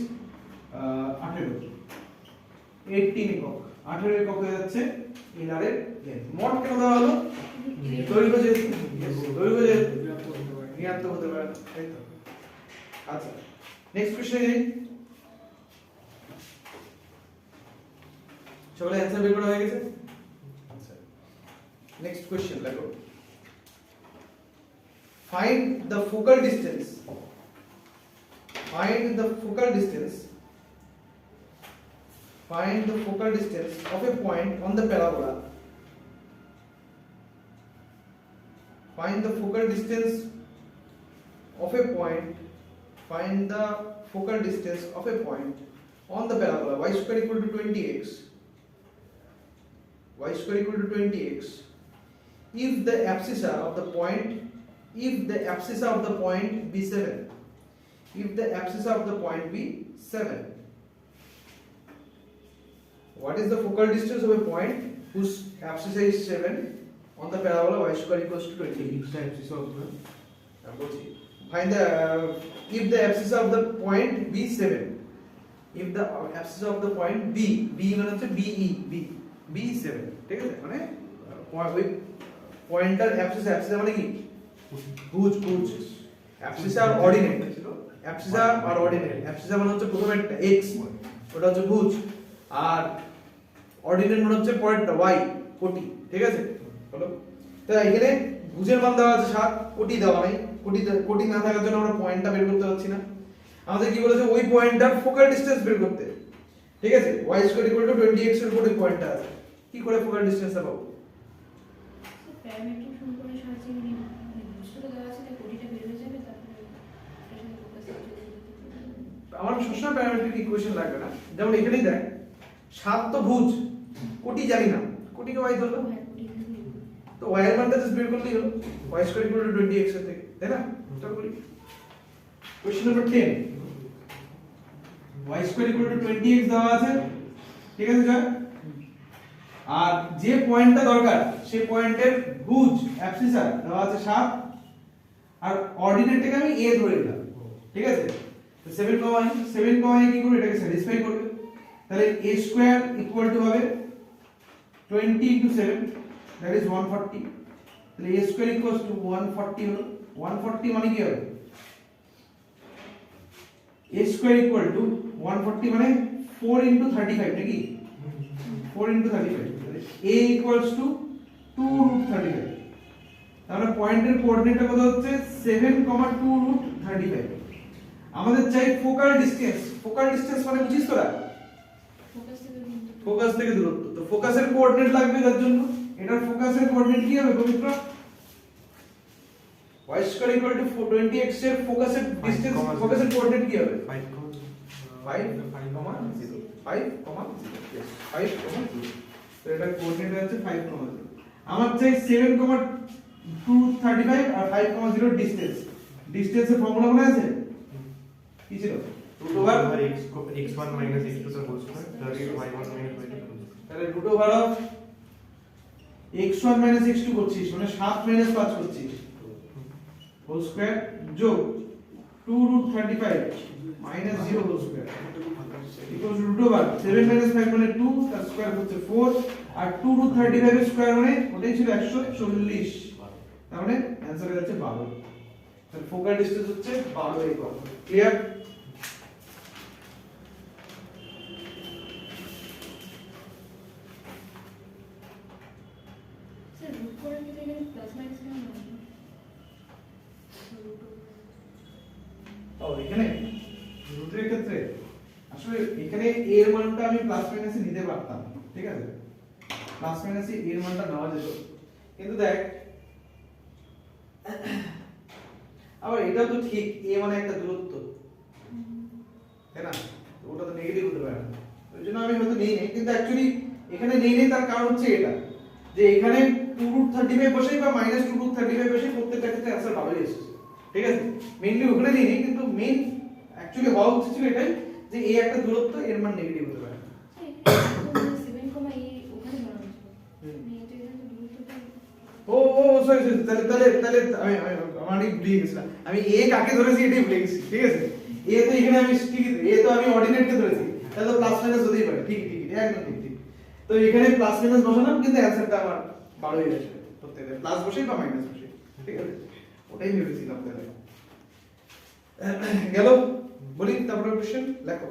18 একক, 18 একক হয়ে যাচ্ছে ইনারের লেন্থ। mod কেন দেওয়া হলো? দৈর্ঘ্য যেহেতু, দৈর্ঘ্য যেহেতু ঋণাত্মক হতে পারে, তাই তো? আচ্ছা, নেক্সট কোশ্চেন যাই। সবাই অ্যানসার বের করা হয়ে গেছে? আচ্ছা, নেক্সট কোশ্চেন দেখো। Find the focal distance. Find the focal distance. Find the focal distance of a point on the parabola. Find the focal distance of a point. Find the focal distance of a point on the parabola y square equal to 20x. Y square equal to 20x. If the abscissa of the point be 7. If the abscissa of the point be 7. What is the focal distance of a point whose abscissa is 7 on the parabola y square equals to 20? If the abscissa of the Find the if the abscissa of the point be 7. If the abscissa of the point b মানে হচ্ছে b 7, ঠিক আছে? মানে ওই pointer abscissa মানে কি? ভুজ abscissa আর ordinate ছিল, abscissa আর ordinate. abscissa মানে হচ্ছে প্রথম একটা x, ওটা হচ্ছে ভুজ, আর অর্ডিনেট মানে হচ্ছে পরেরটা y, কোটি, ঠিক আছে? হলো, তো এখানে ভুজের মান দেওয়া আছে 7, কোটি দেওয়া নাই। কোটি না থাকার জন্য আমরা পয়েন্টটা বের করতে পারছি না। আমাদের কি বলেছে? ওই পয়েন্টটার ফোকাল ডিসটেন্স বের করতে, ঠিক আছে? y square equal two 20x এর উপর ওই পয়েন্টটা আছে, কি করে ফোকাল ডিসটেন্সটা পাবো? প্যারামেট্রিক সমীকরণের সাহায্যে বুঝতে দেওয়া আছে যে কোটিটা বের হয়ে যাবে, তারপরে এটার সাথে ফোকাস আমার সবসময় প্যারামেট্রিক ইকুয়েশন লাগবে না। যেমন এখানেই দেখ 7 তো ভুজ, কোটি জানি না, কোটিকে y ধরলাম, তো y এর মানটা জাস্ট বের করলেই হলো, y square equal two 20x এর থেকে, তাই না? চল করি। Question number 10, y square equal two 20x দেওয়া আছে, ঠিক আছে জয়? আর যে পয়েন্টটা দরকার সেই পয়েন্টের ভুজ অ্যাবসিসা দেওয়া আছে 7, আর অর্ডিনেটটাকে আমি a ধরে নিলাম, ঠিক আছে? তো 7 কি করবে? এটাকে স্যাটিসফাই করবে। তাহলে a স্কয়ার ইকুয়াল টু হবে 20 into 7, that is 140. তাহলে a স্কয়ার ইকুয়ালস টু 140 হলো। 140 মানে কি হবে? a স্কয়ার ইকুয়াল টু 140 মানে 4 into 35 নাকি? 4 into 35, তাহলে a ইকুয়ালস টু 2 root 35। তাহলে পয়েন্টের কোঅর্ডিনেটটা কত হচ্ছে? 7, 2 root 35। আমাদের চাই ফোকাল ডিসটেন্স। ফোকাল ডিসটেন্স মানে বুঝিস তোরা? ফোকাস থেকে দূরত্ব। তো ফোকাসের কোঅর্ডিনেট লাগবে তার জন্য। এটার ফোকাসের কোঅর্ডিনেট কি হবে পবিত্র? y square equal two 20x এর ফোকাসের ডিসটেন্স, ফোকাসের কোঅর্ডিনেট কি হবে? 5, 5,0। তো এটার কোঅর্ডিনেট হচ্ছে 5,0। আমার চাই 7,235 আর 5,0 ডিসটেন্স। ডিসটেন্সের ফর্মুলা মনে আছে? কি ছিল? root over x1 minus x2 the whole square plus y1 minus y2। তাহলে root over of x1 minus x2 করছিস, মানে 7 minus 5 করছিস, হোল স্কয়ার যোগ 2 root 35 minus 0 whole square equal to root over 7 minus 5 মানে 2, তার স্কয়ার হচ্ছে 4, আর 2 root 35 এর square মানে ওটাই ছিল 140। তার মানে অ্যানসার হয়ে যাচ্ছে 12। তাহলে ফোকাল ডিসটেন্স হচ্ছে 12 একক। ক্লিয়ার? স্যার রুট করে দিলে এখানে প্লাস মাইনাস কেন হবে? ও এখানে রুটের ক্ষেত্রে আসলে এখানে a এর মানটা আমি প্লাস মাইনাসে নিতে পারতাম, ঠিক আছে? প্লাস মাইনাসে a এর মানটা নেওয়া যেত, কিন্তু দেখ আবার এটাও তো ঠিক, a মানে একটা দূরত্ব, তাই না? তো ওটা তো নেগেটিভ হতে পারে না, ওই জন্য আমি হয়তো নেই, কিন্তু অ্যাকচুয়ালি এখানে নেই তার কারণ হচ্ছে এটা যে এখানে 2 root 35 বসেই বা minus 2 root 35 বসেই প্রত্যেকটা ক্ষেত্রে অ্যানসার ভালোই এসেছে, ঠিক আছে? মেইনলি ওখানে নেই, কিন্তু মেইন অ্যাকচুয়ালি হওয়া উচিত ছিল এটাই যে a একটা দূরত্ব, এর মান নেগেটিভ হতে পারে। 7, ওখানে বানানো ছিল। এটা এখানে দূরত্বটা ও সরি তাহলে তাহলে তাহলে আমি ভুলে গেছিলাম, আমি এ কাকে ধরেছি এটাই ভুলে গেছি, ঠিক আছে। এ তো এখানে আমি ঠিক এ তো আমি অর্ডিনেটকে ধরেছি, তাহলে তো প্লাস মাইনাস হতেই পারে, ঠিক ঠিক একদম ঠিক ঠিক। তো এখানে প্লাস মাইনাস বসালাম, কিন্তু অ্যানসারটা আমার 12ই আসবে প্রত্যেকটা, প্লাস বসেই বা মাইনাস বসেই, ঠিক আছে, ওটাই ভেবেছিলাম। তাহলে গেল, বলি তারপরে কোশ্চেন লেখো।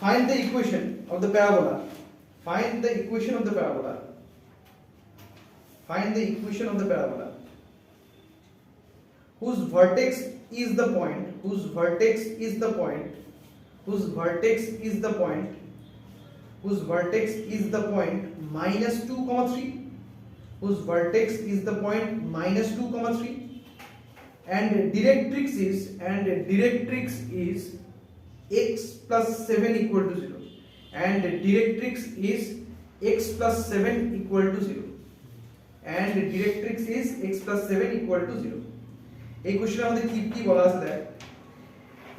Find the equation of the parabola. Find the equation of the parabola. Find the equation of the parabola. Whose vertex is the point? Whose vertex is the point? Whose vertex is the point? Whose vertex is the point minus 2,3? Whose vertex is the point minus 2,3? And directrix is x plus 7 equal to 0, and directrix is x plus 7 equal to 0, and directrix is x plus 7 equal to 0. এই কোশ্চেনে আমাদের কি কি বলা আছে দেখ,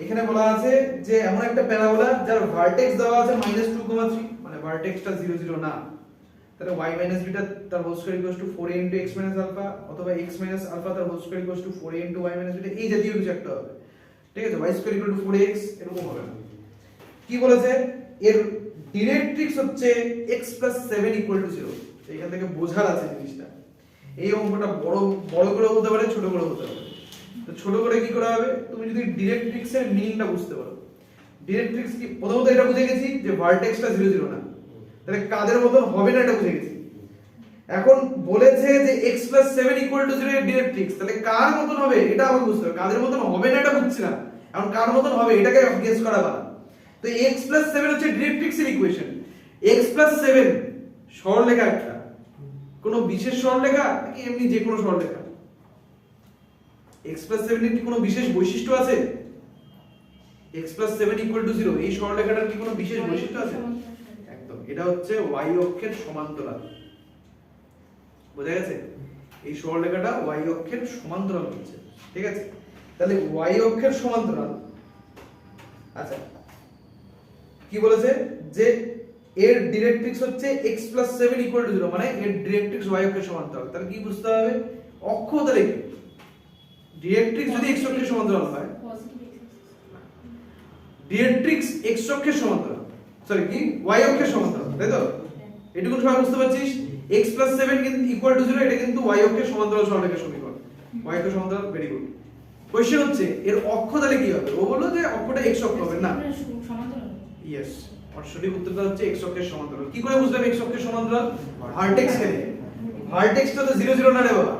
এখানে বলা আছে যে এমন একটা প্যারাবোলা যার ভার্টেক্স দেওয়া আছে -2,3, মানে ভার্টেক্সটা 0 0 না, তাহলে y - β তার whole square equals to 4a * x - alpha, অথবা x - আলফা তার whole square equals to 4a * y - β, এই জাতীয় কিছু একটা হবে, ঠিক আছে। y square equal two 4x এরকম হবে না। কি বলেছে, এর ডিরেক্ট্রিক্স হচ্ছে x + 7 = 0। এইখান থেকে বোঝার আছে জিনিসটা, এই অঙ্কটা বড় বড় করে হতে পারে, ছোট করে হতে পারে। তো ছোট করে কি করা হবে, তুমি যদি ডিরেক্ট্রিক্সের মিনিংটা বুঝতে পারো, ডিরেক্ট্রিক্স কি, প্রথমত এটা বুঝে গেছি যে ভার্টেক্সটা 0 0 না, তাহলে কাদের মতন হবে না এটা বুঝে গেছি। এখন বলেছে যে x + 7 = 0 এর ডিরেক্ট্রিক্স, তাহলে কার মতন হবে এটা আমাকে বুঝতে হবে, কাদের মতন হবে না এটা বুঝছি না, এখন কার মতন হবে এটাকে গেস করা বানা। তো x + 7 হচ্ছে ডিরেক্ট্রিক্সের ইকুয়েশন। x + 7 সরলরেখা একটা, কোনো বিশেষ সরলরেখা নাকি এমনি যে কোনো সরলরেখা? x + 7 এর কি কোনো বিশেষ বৈশিষ্ট্য আছে? x + 7 = 0 এই সরলরেখাটার কি কোনো বিশেষ বৈশিষ্ট্য আছে? একদম, এটা হচ্ছে y অক্ষের সমান্তরাল, বোঝা গেছে? এই সরলরেখাটা y অক্ষের সমান্তরাল হচ্ছে, ঠিক আছে। তাহলে y অক্ষের সমান্তরাল, আচ্ছা কি বলেছে যে এর ডিরেক্ট্রিক্স হচ্ছে x + 7 = 0, মানে এর ডিরেক্ট্রিক্স y অক্ষের সমান্তরাল। তাহলে কি বুঝতে হবে, অক্ষ তাহলে কি, ডিরেক্ট্রিক্স যদি x অক্ষের সমান্তরাল হয়, ডিরেক্ট্রিক্স x অক্ষের সমান্তরাল, সরি কি y অক্ষের সমান্তরাল, তাই তো? এটুকু সবাই বুঝতে পারছিস, x + 7 কিন্তু = 0, এটা কিন্তু y অক্ষের সমান্তরাল সরলরেখার সমীকরণ, y অক্ষের সমান্তরাল, ভেরি গুড। কোশ্চেন হচ্ছে এর অক্ষ তাহলে কি হবে, ও বলল যে অক্ষটা x অক্ষ হবে না, সমান্তরাল, ইয়েস, সঠিক উত্তরটা হচ্ছে x অক্ষের সমান্তরাল। কি করে বুঝলাম x অক্ষের সমান্তরাল? ভার্টেক্স কে দেখে, ভার্টেক্সটা তো 0 0 না রে বাবা,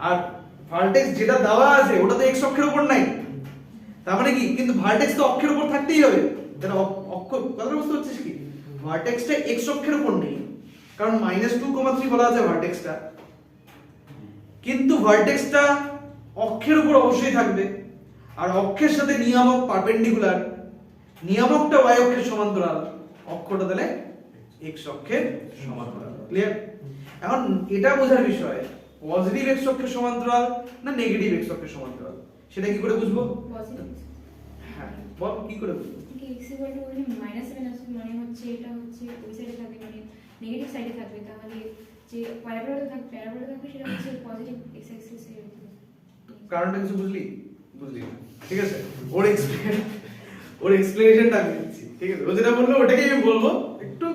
আর ভার্টেক্স যেটা দেওয়া আছে ওটা তো x অক্ষের উপর নাই, তার মানে কি, কিন্তু ভার্টেক্স তো অক্ষের উপর থাকতেই হবে, তাহলে অক্ষ কথাটা বুঝতে পারছিস কি, ভার্টেক্সটা x অক্ষের উপর নেই, কারণ -2,3 বলা আছে ভার্টেক্সটা, কিন্তু ভার্টেক্সটা অক্ষের উপর অবশ্যই থাকবে, আর অক্ষের সাথে নিয়ামক পারপেন্ডিকুলার, নিয়ামকটা y অক্ষের সমান্তরাল, অক্ষটা তাহলে x অক্ষের সমান্তরাল। ক্লিয়ার? এখন এটা বোঝার বিষয়, পজিটিভ x অক্ষের সমান্তরাল না নেগেটিভ x অক্ষের সমান্তরাল, সেটা কি করে বুঝবো? পজিটিভ। হ্যাঁ বল, কি করে বুঝবো? কি x = -7 আছে, মানে হচ্ছে এটা হচ্ছে ওই সাইডে থাকবে, মানে নেগেটিভ সাইডে থাকবে, তাহলে যে প্যারাবোলা থাকবে সেটা হচ্ছে পজিটিভ x অ্যাক্সিস এর। কারণটা কিছু বুঝলি? বুঝলি না, ঠিক আছে, ওর এক্সপ্লেনেশনটা আমি দিচ্ছি, ঠিক আছে, ও যেটা বললো ওটাকেই আমি বলবো একটু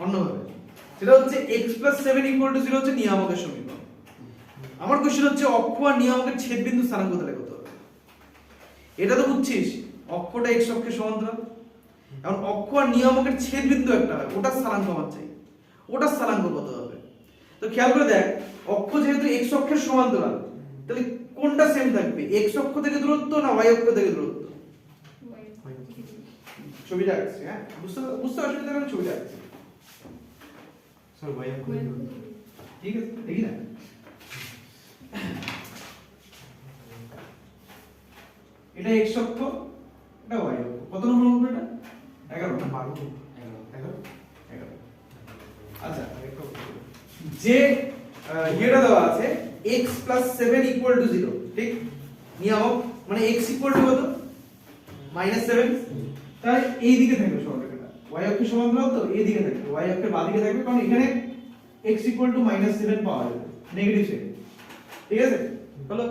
অন্যভাবে। সেটা হচ্ছে x + 7 = 0 হচ্ছে নিয়ামকের সমীকরণ। আমার কোশ্চেন হচ্ছে অক্ষ আর নিয়ামকের ছেদবিন্দু স্থানাঙ্ক তাহলে কত হবে? এটা তো বুঝছিস অক্ষটা x অক্ষের সমান্তরাল, এখন অক্ষ আর নিয়ামকের ছেদবিন্দু একটা হয়, ওটার স্থানাঙ্ক আমার চাই, ওটার স্থানাঙ্ক কত হবে? তো খেয়াল করে দেখ, অক্ষ যেহেতু x অক্ষের সমান্তরাল, তাহলে কোনটা সেম থাকবে, x অক্ষ থেকে দূরত্ব না y অক্ষ থেকে দূরত্ব? ছবিটা আঁকছি, হ্যাঁ বুঝতে অসুবিধা নেই, ছবিটা আঁকছি, স্যার y অক্ষ, ঠিক আছে, দেখি না, এটা x অক্ষ, এটা y অক্ষ, কত নম্বর অঙ্ক এটা? 11 না 12? 11। আচ্ছা, যে ইয়েটা দেওয়া আছে x + 7 = 0, ঠিক, নিয়ামক মানে x = কত, -7, তাই এই দিকে থাকবে সরলরেখাটা, y অক্ষের সমান্তরাল তো এই দিকে থাকবে, y অক্ষের বাঁ দিকে থাকবে, কারণ এখানে x -7 পাওয়া যাবে নেগেটিভ সাইড। ঠিক আছে, হলো।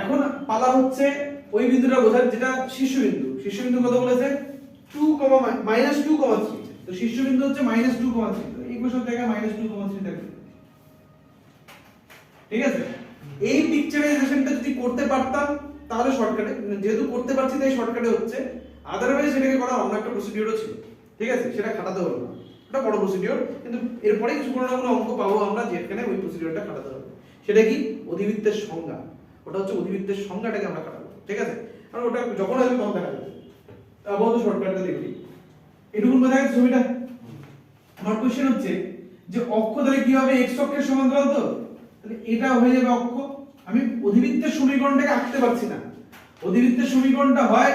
এখন পালা হচ্ছে ওই বিন্দুটা বোঝার যেটা শীর্ষবিন্দু। শীর্ষবিন্দু কত বলেছে? 2, -2,3। তো শীর্ষবিন্দু হচ্ছে -2,3। তো এই কোশ্চেন জায়গায় -2,3 থাকবে। ঠিক আছে, এই পিকচারাইজেশনটা যদি করতে পারতাম তাহলে শর্টকাটে, যেহেতু করতে পারছি তাই শর্টকাটে হচ্ছে, আদারওয়াইজ সেটাকে করা অন্য একটা প্রসিডিউরও ছিল। ঠিক আছে, সেটা খাটাতে হলো না, এটা বড় প্রসিডিউর, কিন্তু এরপরে কিছু কোনো না কোনো অঙ্ক পাবো আমরা যেখানে ওই প্রসিডিউরটা খাটাতে হবে। সেটা কি? অধিবৃত্তের সংজ্ঞা। ওটা হচ্ছে অধিবৃত্তের সংজ্ঞাটাকে আমরা খাটাবো। ঠিক আছে, আর ওটা যখন আসবে তখন দেখা যাবে। আপাতত শর্টকাটটা দেখি, এটুকুন বোঝা গেছে ছবিটা। আমার কোশ্চেন হচ্ছে যে অক্ষ তাহলে কি হবে? x অক্ষের সমান্তরাল তো, তাহলে এটা হয়ে যাবে অক্ষ। আমি অধিবৃত্তের সমীকরণটাকে আঁকতে পারছি না। অধিবৃত্তের সমীকরণটা হয়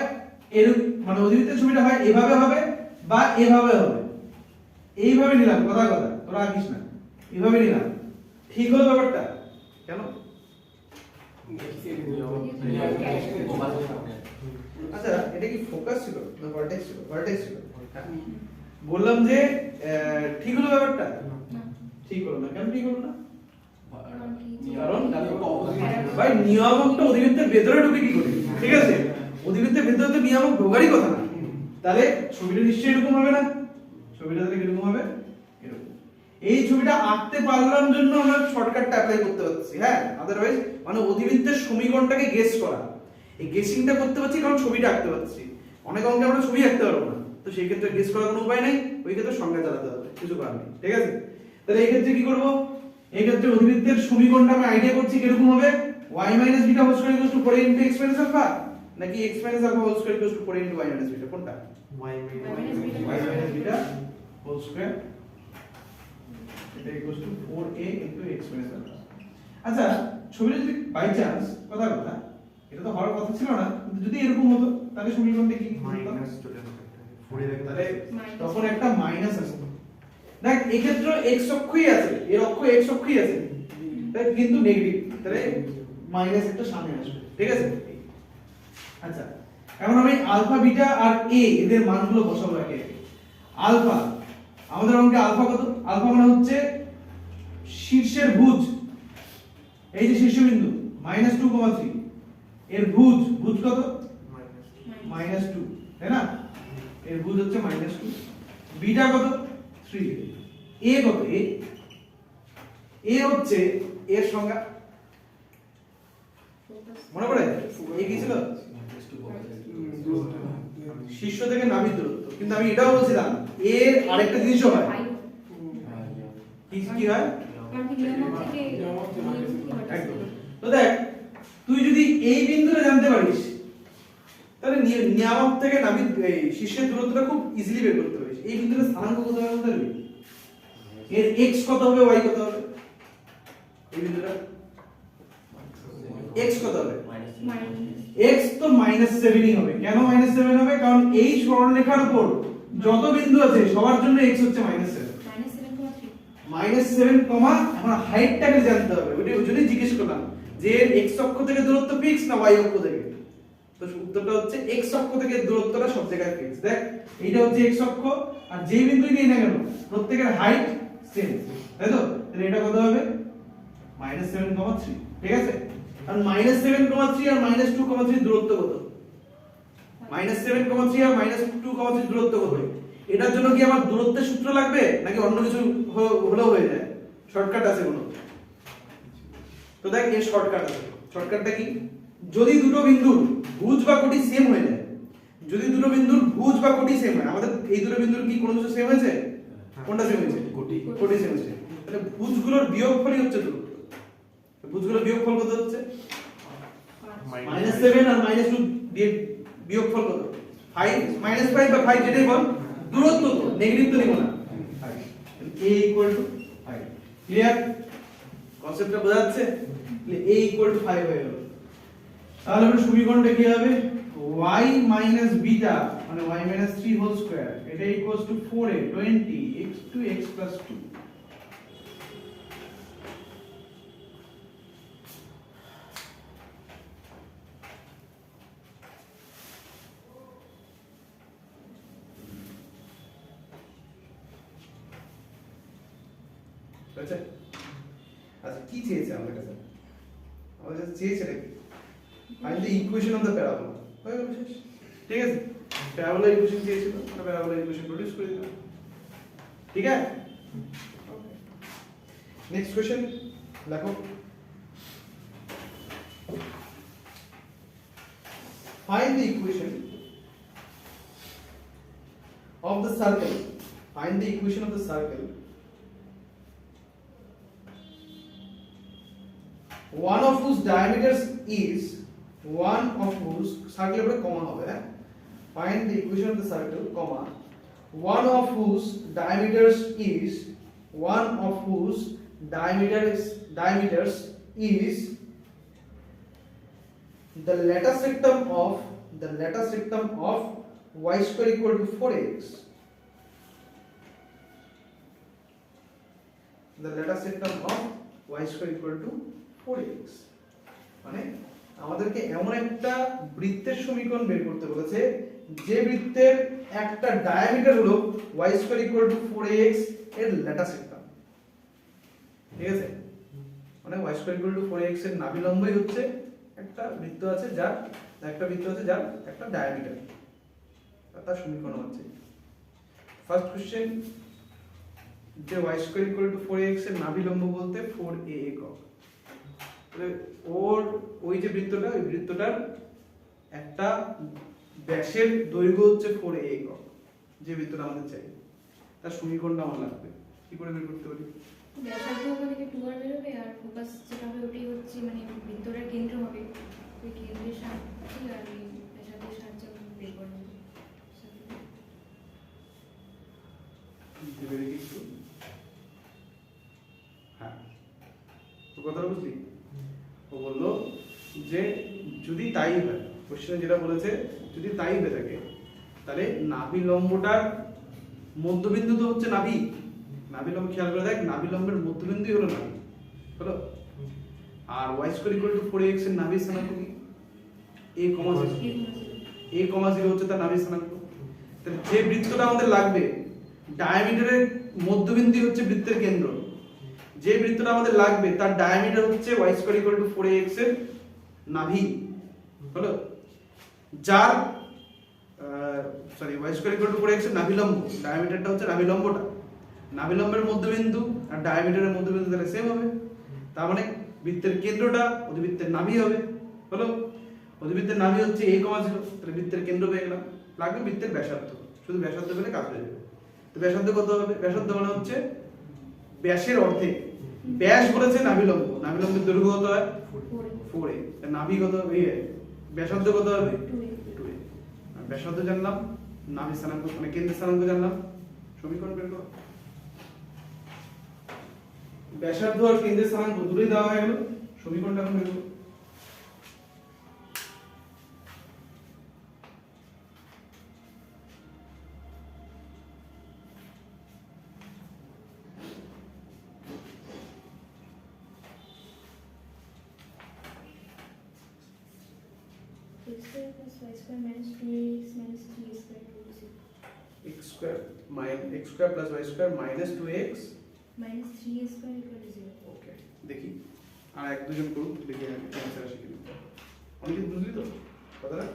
এর, মানে অধিবৃত্তের ছবিটা হয় এভাবে হবে বা এভাবে হবে। এইভাবে নিলাম, কথা তোরা আঁকিস না, এভাবে নিলাম। ঠিক হলো ব্যাপারটা? কেন? আচ্ছা, এটা কি ফোকাস ছিল না ভার্টেক্স ছিল? ভার্টেক্স ছিল। বললাম যে ঠিক হলো ব্যাপারটা? ঠিক হলো না। কেন ঠিক হলো না? কারণ ভাই নিয়ামকটা অধিবৃত্তের ভেতরে ঢুকে কি করে? ঠিক আছে, অধিবৃত্তের ভেতরে তো নিয়ামক ঢোকারই কথা না। তাহলে ছবিটা নিশ্চয়ই এরকম হবে না? ছবিটা তাহলে কিরকম হবে? এরকম। এই ছবিটা আঁকতে পারলাম জন্য আমরা শর্টকাটটা অ্যাপ্লাই করতে পারছি। হ্যাঁ, আদারওয়াইজ মানে অধিবৃত্তের সমীকরণটাকে গেস করা, এই গেসিংটা করতে পারছি কারণ ছবিটা আঁকতে পারছি। অনেক অঙ্কে আমরা ছবি আঁকতে পারবো না, তো সেই ক্ষেত্রে গেস করার কোনো উপায় নেই, ওই ক্ষেত্রে সংজ্ঞা চালাতে হবে, কিছু করার নেই। ঠিক আছে, তাহলে এই ক্ষেত্রে কি করব? এই ক্ষেত্রে অধিবৃত্তের সমীকরণটা আমি আইডিয়া করছি কিরকম হবে? y - β whole square equal to 4a * x - alpha, নাকি x - alpha whole square equal to 4a * y - β? কোনটা? y y - β হোল স্কয়ার, এটা equal to 4a * x - alpha. আচ্ছা, ছবিটা যদি বাই চান্স, কথা এটা তো হওয়ার কথা ছিল না, কিন্তু যদি এরকম হতো তাহলে সমীকরণটা কি মাইনাস চলে আসবে, 4 এর তাহলে তখন একটা মাইনাস আসবে। দেখ, এই ক্ষেত্রে x অক্ষই আছে, এর অক্ষ x অক্ষই আছে, তাই কিন্তু নেগেটিভ, তাহলে মাইনাস একটা সামনে আসবে। ঠিক আছে, আচ্ছা এখন আমি আলফা বিটা আর a এদের মানগুলো বসাবো একে। আলফা, আমাদের অঙ্কে আলফা কত? আলফা মানে হচ্ছে শীর্ষের ভুজ, এই যে শীর্ষবিন্দু -2,3, এর ভুজ কত? -2, তাই না? এর ভুজ হচ্ছে -2। বিটা কত? 3। এ কত? এ হচ্ছে এর সংজ্ঞা মনে পড়ে? এ কি ছিল? শীর্ষ থেকে নাভির দূরত্ব। কিন্তু আমি এটাও বলছিলাম এর আরেকটা জিনিসও হয়। কি হয়? একদম। তো দেখ, তুই যদি এই বিন্দুটা জানতে পারিস তাহলে নিয়ামক থেকে নাভির এই শীর্ষের দূরত্বটা খুব ইজিলি বের করতে পারিস। এই বিন্দুটা স্থানাঙ্ক কত হবে বলতে পারবি? এর x কত হবে, y কত হবে? এই বিন্দুটা x কত হবে? x তো -7ই হবে। কেন -7 হবে? কারণ এই সরলরেখার উপর যত বিন্দু আছে সবার জন্য x হচ্ছে -7। -7, এখন হাইটটাকে জানতে হবে। ওই জন্যই জিজ্ঞেস করলাম যে x অক্ষ থেকে দূরত্ব ফিক্স না y অক্ষ থেকে। তো উত্তরটা হচ্ছে x অক্ষ থেকে দূরত্বটা সব জায়গায় ফিক্স। দেখ, এইটা হচ্ছে x অক্ষ, আর যেই বিন্দুই নেই না কেন প্রত্যেকের হাইট সেম, তাই তো? তাহলে এটা কত হবে? -7,3। ঠিক আছে, আর -7,3 আর -2,3 দূরত্ব কত? -7,3 আর -2,3 দূরত্ব কত? এটার জন্য কি আমার দূরত্বের সূত্র লাগবে নাকি অন্য কিছু হলেও হয়ে যায়? শর্টকাট আছে কোনো? তো দেখ, এর শর্টকাট আছে। শর্টকাটটা কি? যদি দুটো বিন্দুর ভুজ বা কোটি সেম হয়ে যায়, যদি দুটো বিন্দুর ভুজ বা কোটি সেম হয়, আমাদের এই দুটো বিন্দুর কি কোনো কিছু সেম হয়েছে? কোনটা সেম হয়েছে? কোটি সেম হয়েছে। তাহলে ভুজগুলোর বিয়োগফলই হচ্ছে দূরত্ব। ভুজগুলোর বিয়োগফল কত হচ্ছে? -7 আর -2 দিয়ে বিয়োগফল কত? 5, -5 বা 5 যেটাই বল, দূরত্ব তো নেগেটিভ তো নিব না। a = 5। ক্লিয়ার? কনসেপ্টটা বোঝা যাচ্ছে? তাহলে a = 5 হয়ে গেল। তাহলে আমরা সমীকরণটা কি হবে? y - β মানে y - 3 হোল স্কয়ার, এটা equals to 4a 20 x to x + 2। আচ্ছা আচ্ছা কি চেয়েছে আমাদের কাছে? আমাদের কাছে চেয়েছে নাকি find the equation of the parabola, হয়ে গেল শেষ। ঠিক আছে, প্যারাবোলা ইকুয়েশন চেয়েছিল, আমরা প্যারাবোলা ইকুয়েশন প্রডিউস করে দিলাম। ঠিক আছে, নেক্সট কোশ্চেন দেখো, find the equation of the circle, find the equation of the circle one of whose diameters is one of whose circle এর কমা হবে, হ্যাঁ, find the equation of the circle comma one of whose diameters is one of whose diameters is the lattice rectum of y square equal to 4x. The lattice rectum of y square equal to 4x. মানে আমাদেরকে এমন একটা বৃত্তের সমীকরণ বের করতে বলেছে যে বৃত্তের একটা ডায়ামিটার হলো y square equal to 4x এর ল্যাটাস রেক্টাম। ঠিক আছে, মানে y square equal to 4x এর নাভিলম্বই হচ্ছে একটা বৃত্ত আছে যার একটা ডায়ামিটার, তার সমীকরণ হচ্ছে। ফার্স্ট কোশ্চেন, যে y square equal to 4x এর নাভিলম্ব বলতে 4a একক, তাহলে ওর ওই যে বৃত্তটা, ওই বৃত্তটার একটা ব্যাসের দৈর্ঘ্য হচ্ছে 4a একক, যে বৃত্তটা আমাদের চাই, তার সমীকরণটা আমার লাগবে। কি করে বের করতে পারি? ব্যাসার্ধ ওখান থেকে 2r বেরোবে, আর ফোকাস যেটা হবে ওটাই হচ্ছে মানে বৃত্তটার কেন্দ্র হবে, ওই কেন্দ্রের সাহায্যে আর এই ব্যাসার্ধের সাহায্যে বের করা হবে। ভেবে দেখি একটু। হ্যাঁ, তো কথাটা বুঝলি? ও বললো যে যদি তাই হয়, কোশ্চেনে যেটা বলেছে যদি তাই হয়ে থাকে, তাহলে নাভিলম্বটার মধ্যবিন্দু তো হচ্ছে নাভি, নাভিলম্ব খেয়াল করে দেখ, নাভিলম্বের মধ্যবিন্দুই হলো নাভি, হলো। আর y square equal to 4x এর নাভি স্থানাঙ্ক কি? a, 0 হচ্ছে তার নাভি স্থানাঙ্ক। তাহলে যে বৃত্তটা আমাদের লাগবে, ডায়ামিটারের মধ্যবিন্দু হচ্ছে বৃত্তের কেন্দ্র, যে বৃত্তটা আমাদের লাগবে তার ডায়ামিটার হচ্ছে y square equal to 4x এর নাভি, হলো। যার y square equal to 4x এর নাভিলম্ব, ডায়ামিটারটা হচ্ছে নাভিলম্বটা, নাভিলম্বের মধ্যবিন্দু আর ডায়ামিটারের মধ্যবিন্দু তাহলে সেম হবে, তার মানে বৃত্তের কেন্দ্রটা অধিবৃত্তের নাভি হবে, হলো। অধিবৃত্তের নাভি হচ্ছে a, 0, তাহলে বৃত্তের কেন্দ্র পেয়ে গেলাম। লাগবে বৃত্তের ব্যাসার্ধ, শুধু ব্যাসার্ধ পেলে কাজ হয়ে যাবে। তো ব্যাসার্ধ কত হবে? ব্যাসার্ধ মানে হচ্ছে ব্যাসের অর্ধেক, ব্যাস বলেছে নাভিলম্ব, নাভিলম্বের দৈর্ঘ্য কত হয়? 4a, নাভি কত হবে? ব্যাসার্ধ কত হবে? 2a। ব্যাসার্ধ জানলাম, নাভি স্থানাঙ্ক মানে কেন্দ্রের স্থানাঙ্ক জানলাম, সমীকরণ বের করো। ব্যাসার্ধ আর কেন্দ্রের স্থানাঙ্ক দুটোই দেওয়া হয়ে গেল, সমীকরণটা এখন বের করো। x square plus y square minus 2ax minus 3a square equal to 0. x square plus y square minus 2x minus 3a square equal to 0. ওকে, দেখি আর এক দুজন করুক, দেখি অ্যান্সার আসে কিনা। অনেক বুঝলি তো কথাটা?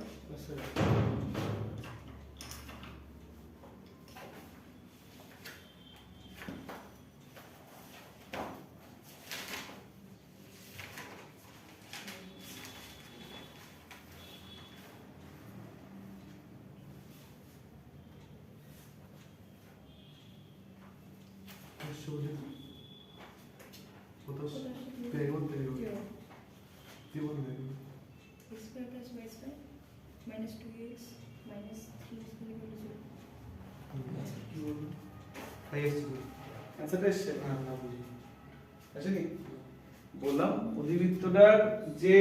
x square plus y square minus 2ax minus 3 square equal to 0. অ্যান্সারটা এসছে? আসেনি? বললাম অধিবৃত্তটার যে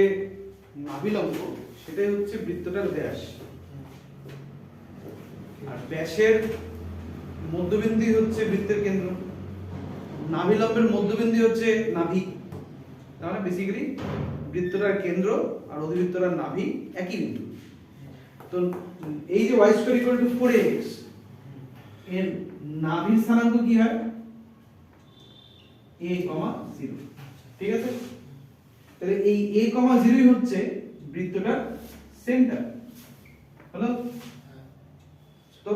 নাভিলম্ব সেটাই হচ্ছে বৃত্তটার ব্যাস, আর ব্যাসের মধ্যবিন্দু হচ্ছে বৃত্তের কেন্দ্র, নাভিলম্বের মধ্যবিন্দু হচ্ছে নাভি, তার মানে বেসিক্যালি বৃত্তটার কেন্দ্র আর অধিবৃত্তটার নাভি একই বিন্দু। তো এই যে y square equal to 4x এর নাভির স্থানাঙ্ক কি হয়? a, 0 ঠিক আছে তাহলে এই a, 0ই হচ্ছে বৃত্তটার সেন্টার হলো তো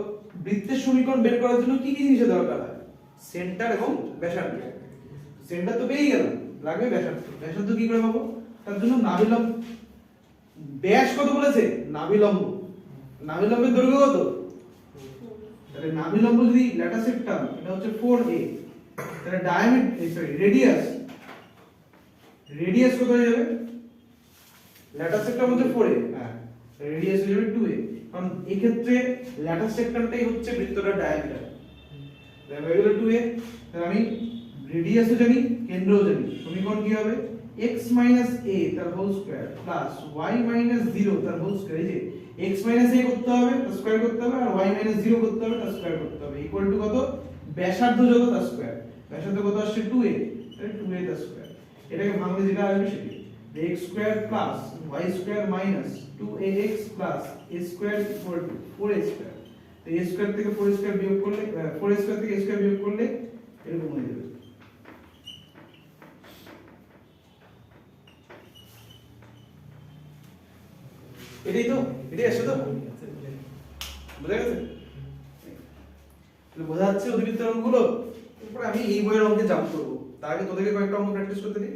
বৃত্তের সমীকরণ বের করার জন্য কি কি জিনিসের দরকার হয় সেন্টার এবং ব্যাসার্ধ সেন্টার তো পেয়ে গেলাম লাগবে ব্যাসার্ধ ব্যাসার্ধ কি করে পাবো তার জন্য নাভিলম্ব ব্যাস কত বলেছে নাভিলম্বের দৈর্ঘ্য কত তাহলে নাভিলম্ব যদি ল্যাটার সেক্টর এটা হচ্ছে 4a তাহলে ডায়ামিটার রেডিয়াস কত হয়ে যাবে ল্যাটার সেক্টর হচ্ছে 4a হ্যাঁ রেডিয়াস হয়ে যাবে 2a কারণ এই ক্ষেত্রে ল্যাটার সেক্টরটাই হচ্ছে বৃত্তটার ডায়ামিটার তাহলে হয়ে গেল 2a তাহলে আমি রেডিয়াসও জানি কেন্দ্রও জানি সমীকরণ কি হবে x a তার হোল স্কয়ার প্লাস y 0 তার হোল স্কয়ার এই যে x a করতে হবে তার স্কয়ার করতে হবে আর y 0 করতে হবে তার স্কয়ার করতে হবে ইকুয়াল টু কত ব্যাসার্ধ যত তার স্কয়ার ব্যাসার্ধ কত আসছে 2a তাহলে 2a তার স্কয়ার এটাকে ভাঙলে যেটা আসবে সেটা x square plus y square minus 2ax plus a square equal to 4a square তো a স্কয়ার থেকে 4a স্কয়ার বিয়োগ করলে 4a স্কয়ার থেকে a স্কয়ার বিয়োগ করলে এরকম হয়ে যাবে এটাই তো এটাই আসছে তো বুঝা গেছে তাহলে বোঝা যাচ্ছে অধিবৃত্তের অঙ্কগুলো এরপর আমি এই বইয়ের অঙ্কে জাম্প করবো তার আগে তোদেরকে কয়েকটা অঙ্ক প্র্যাকটিস করতে দিই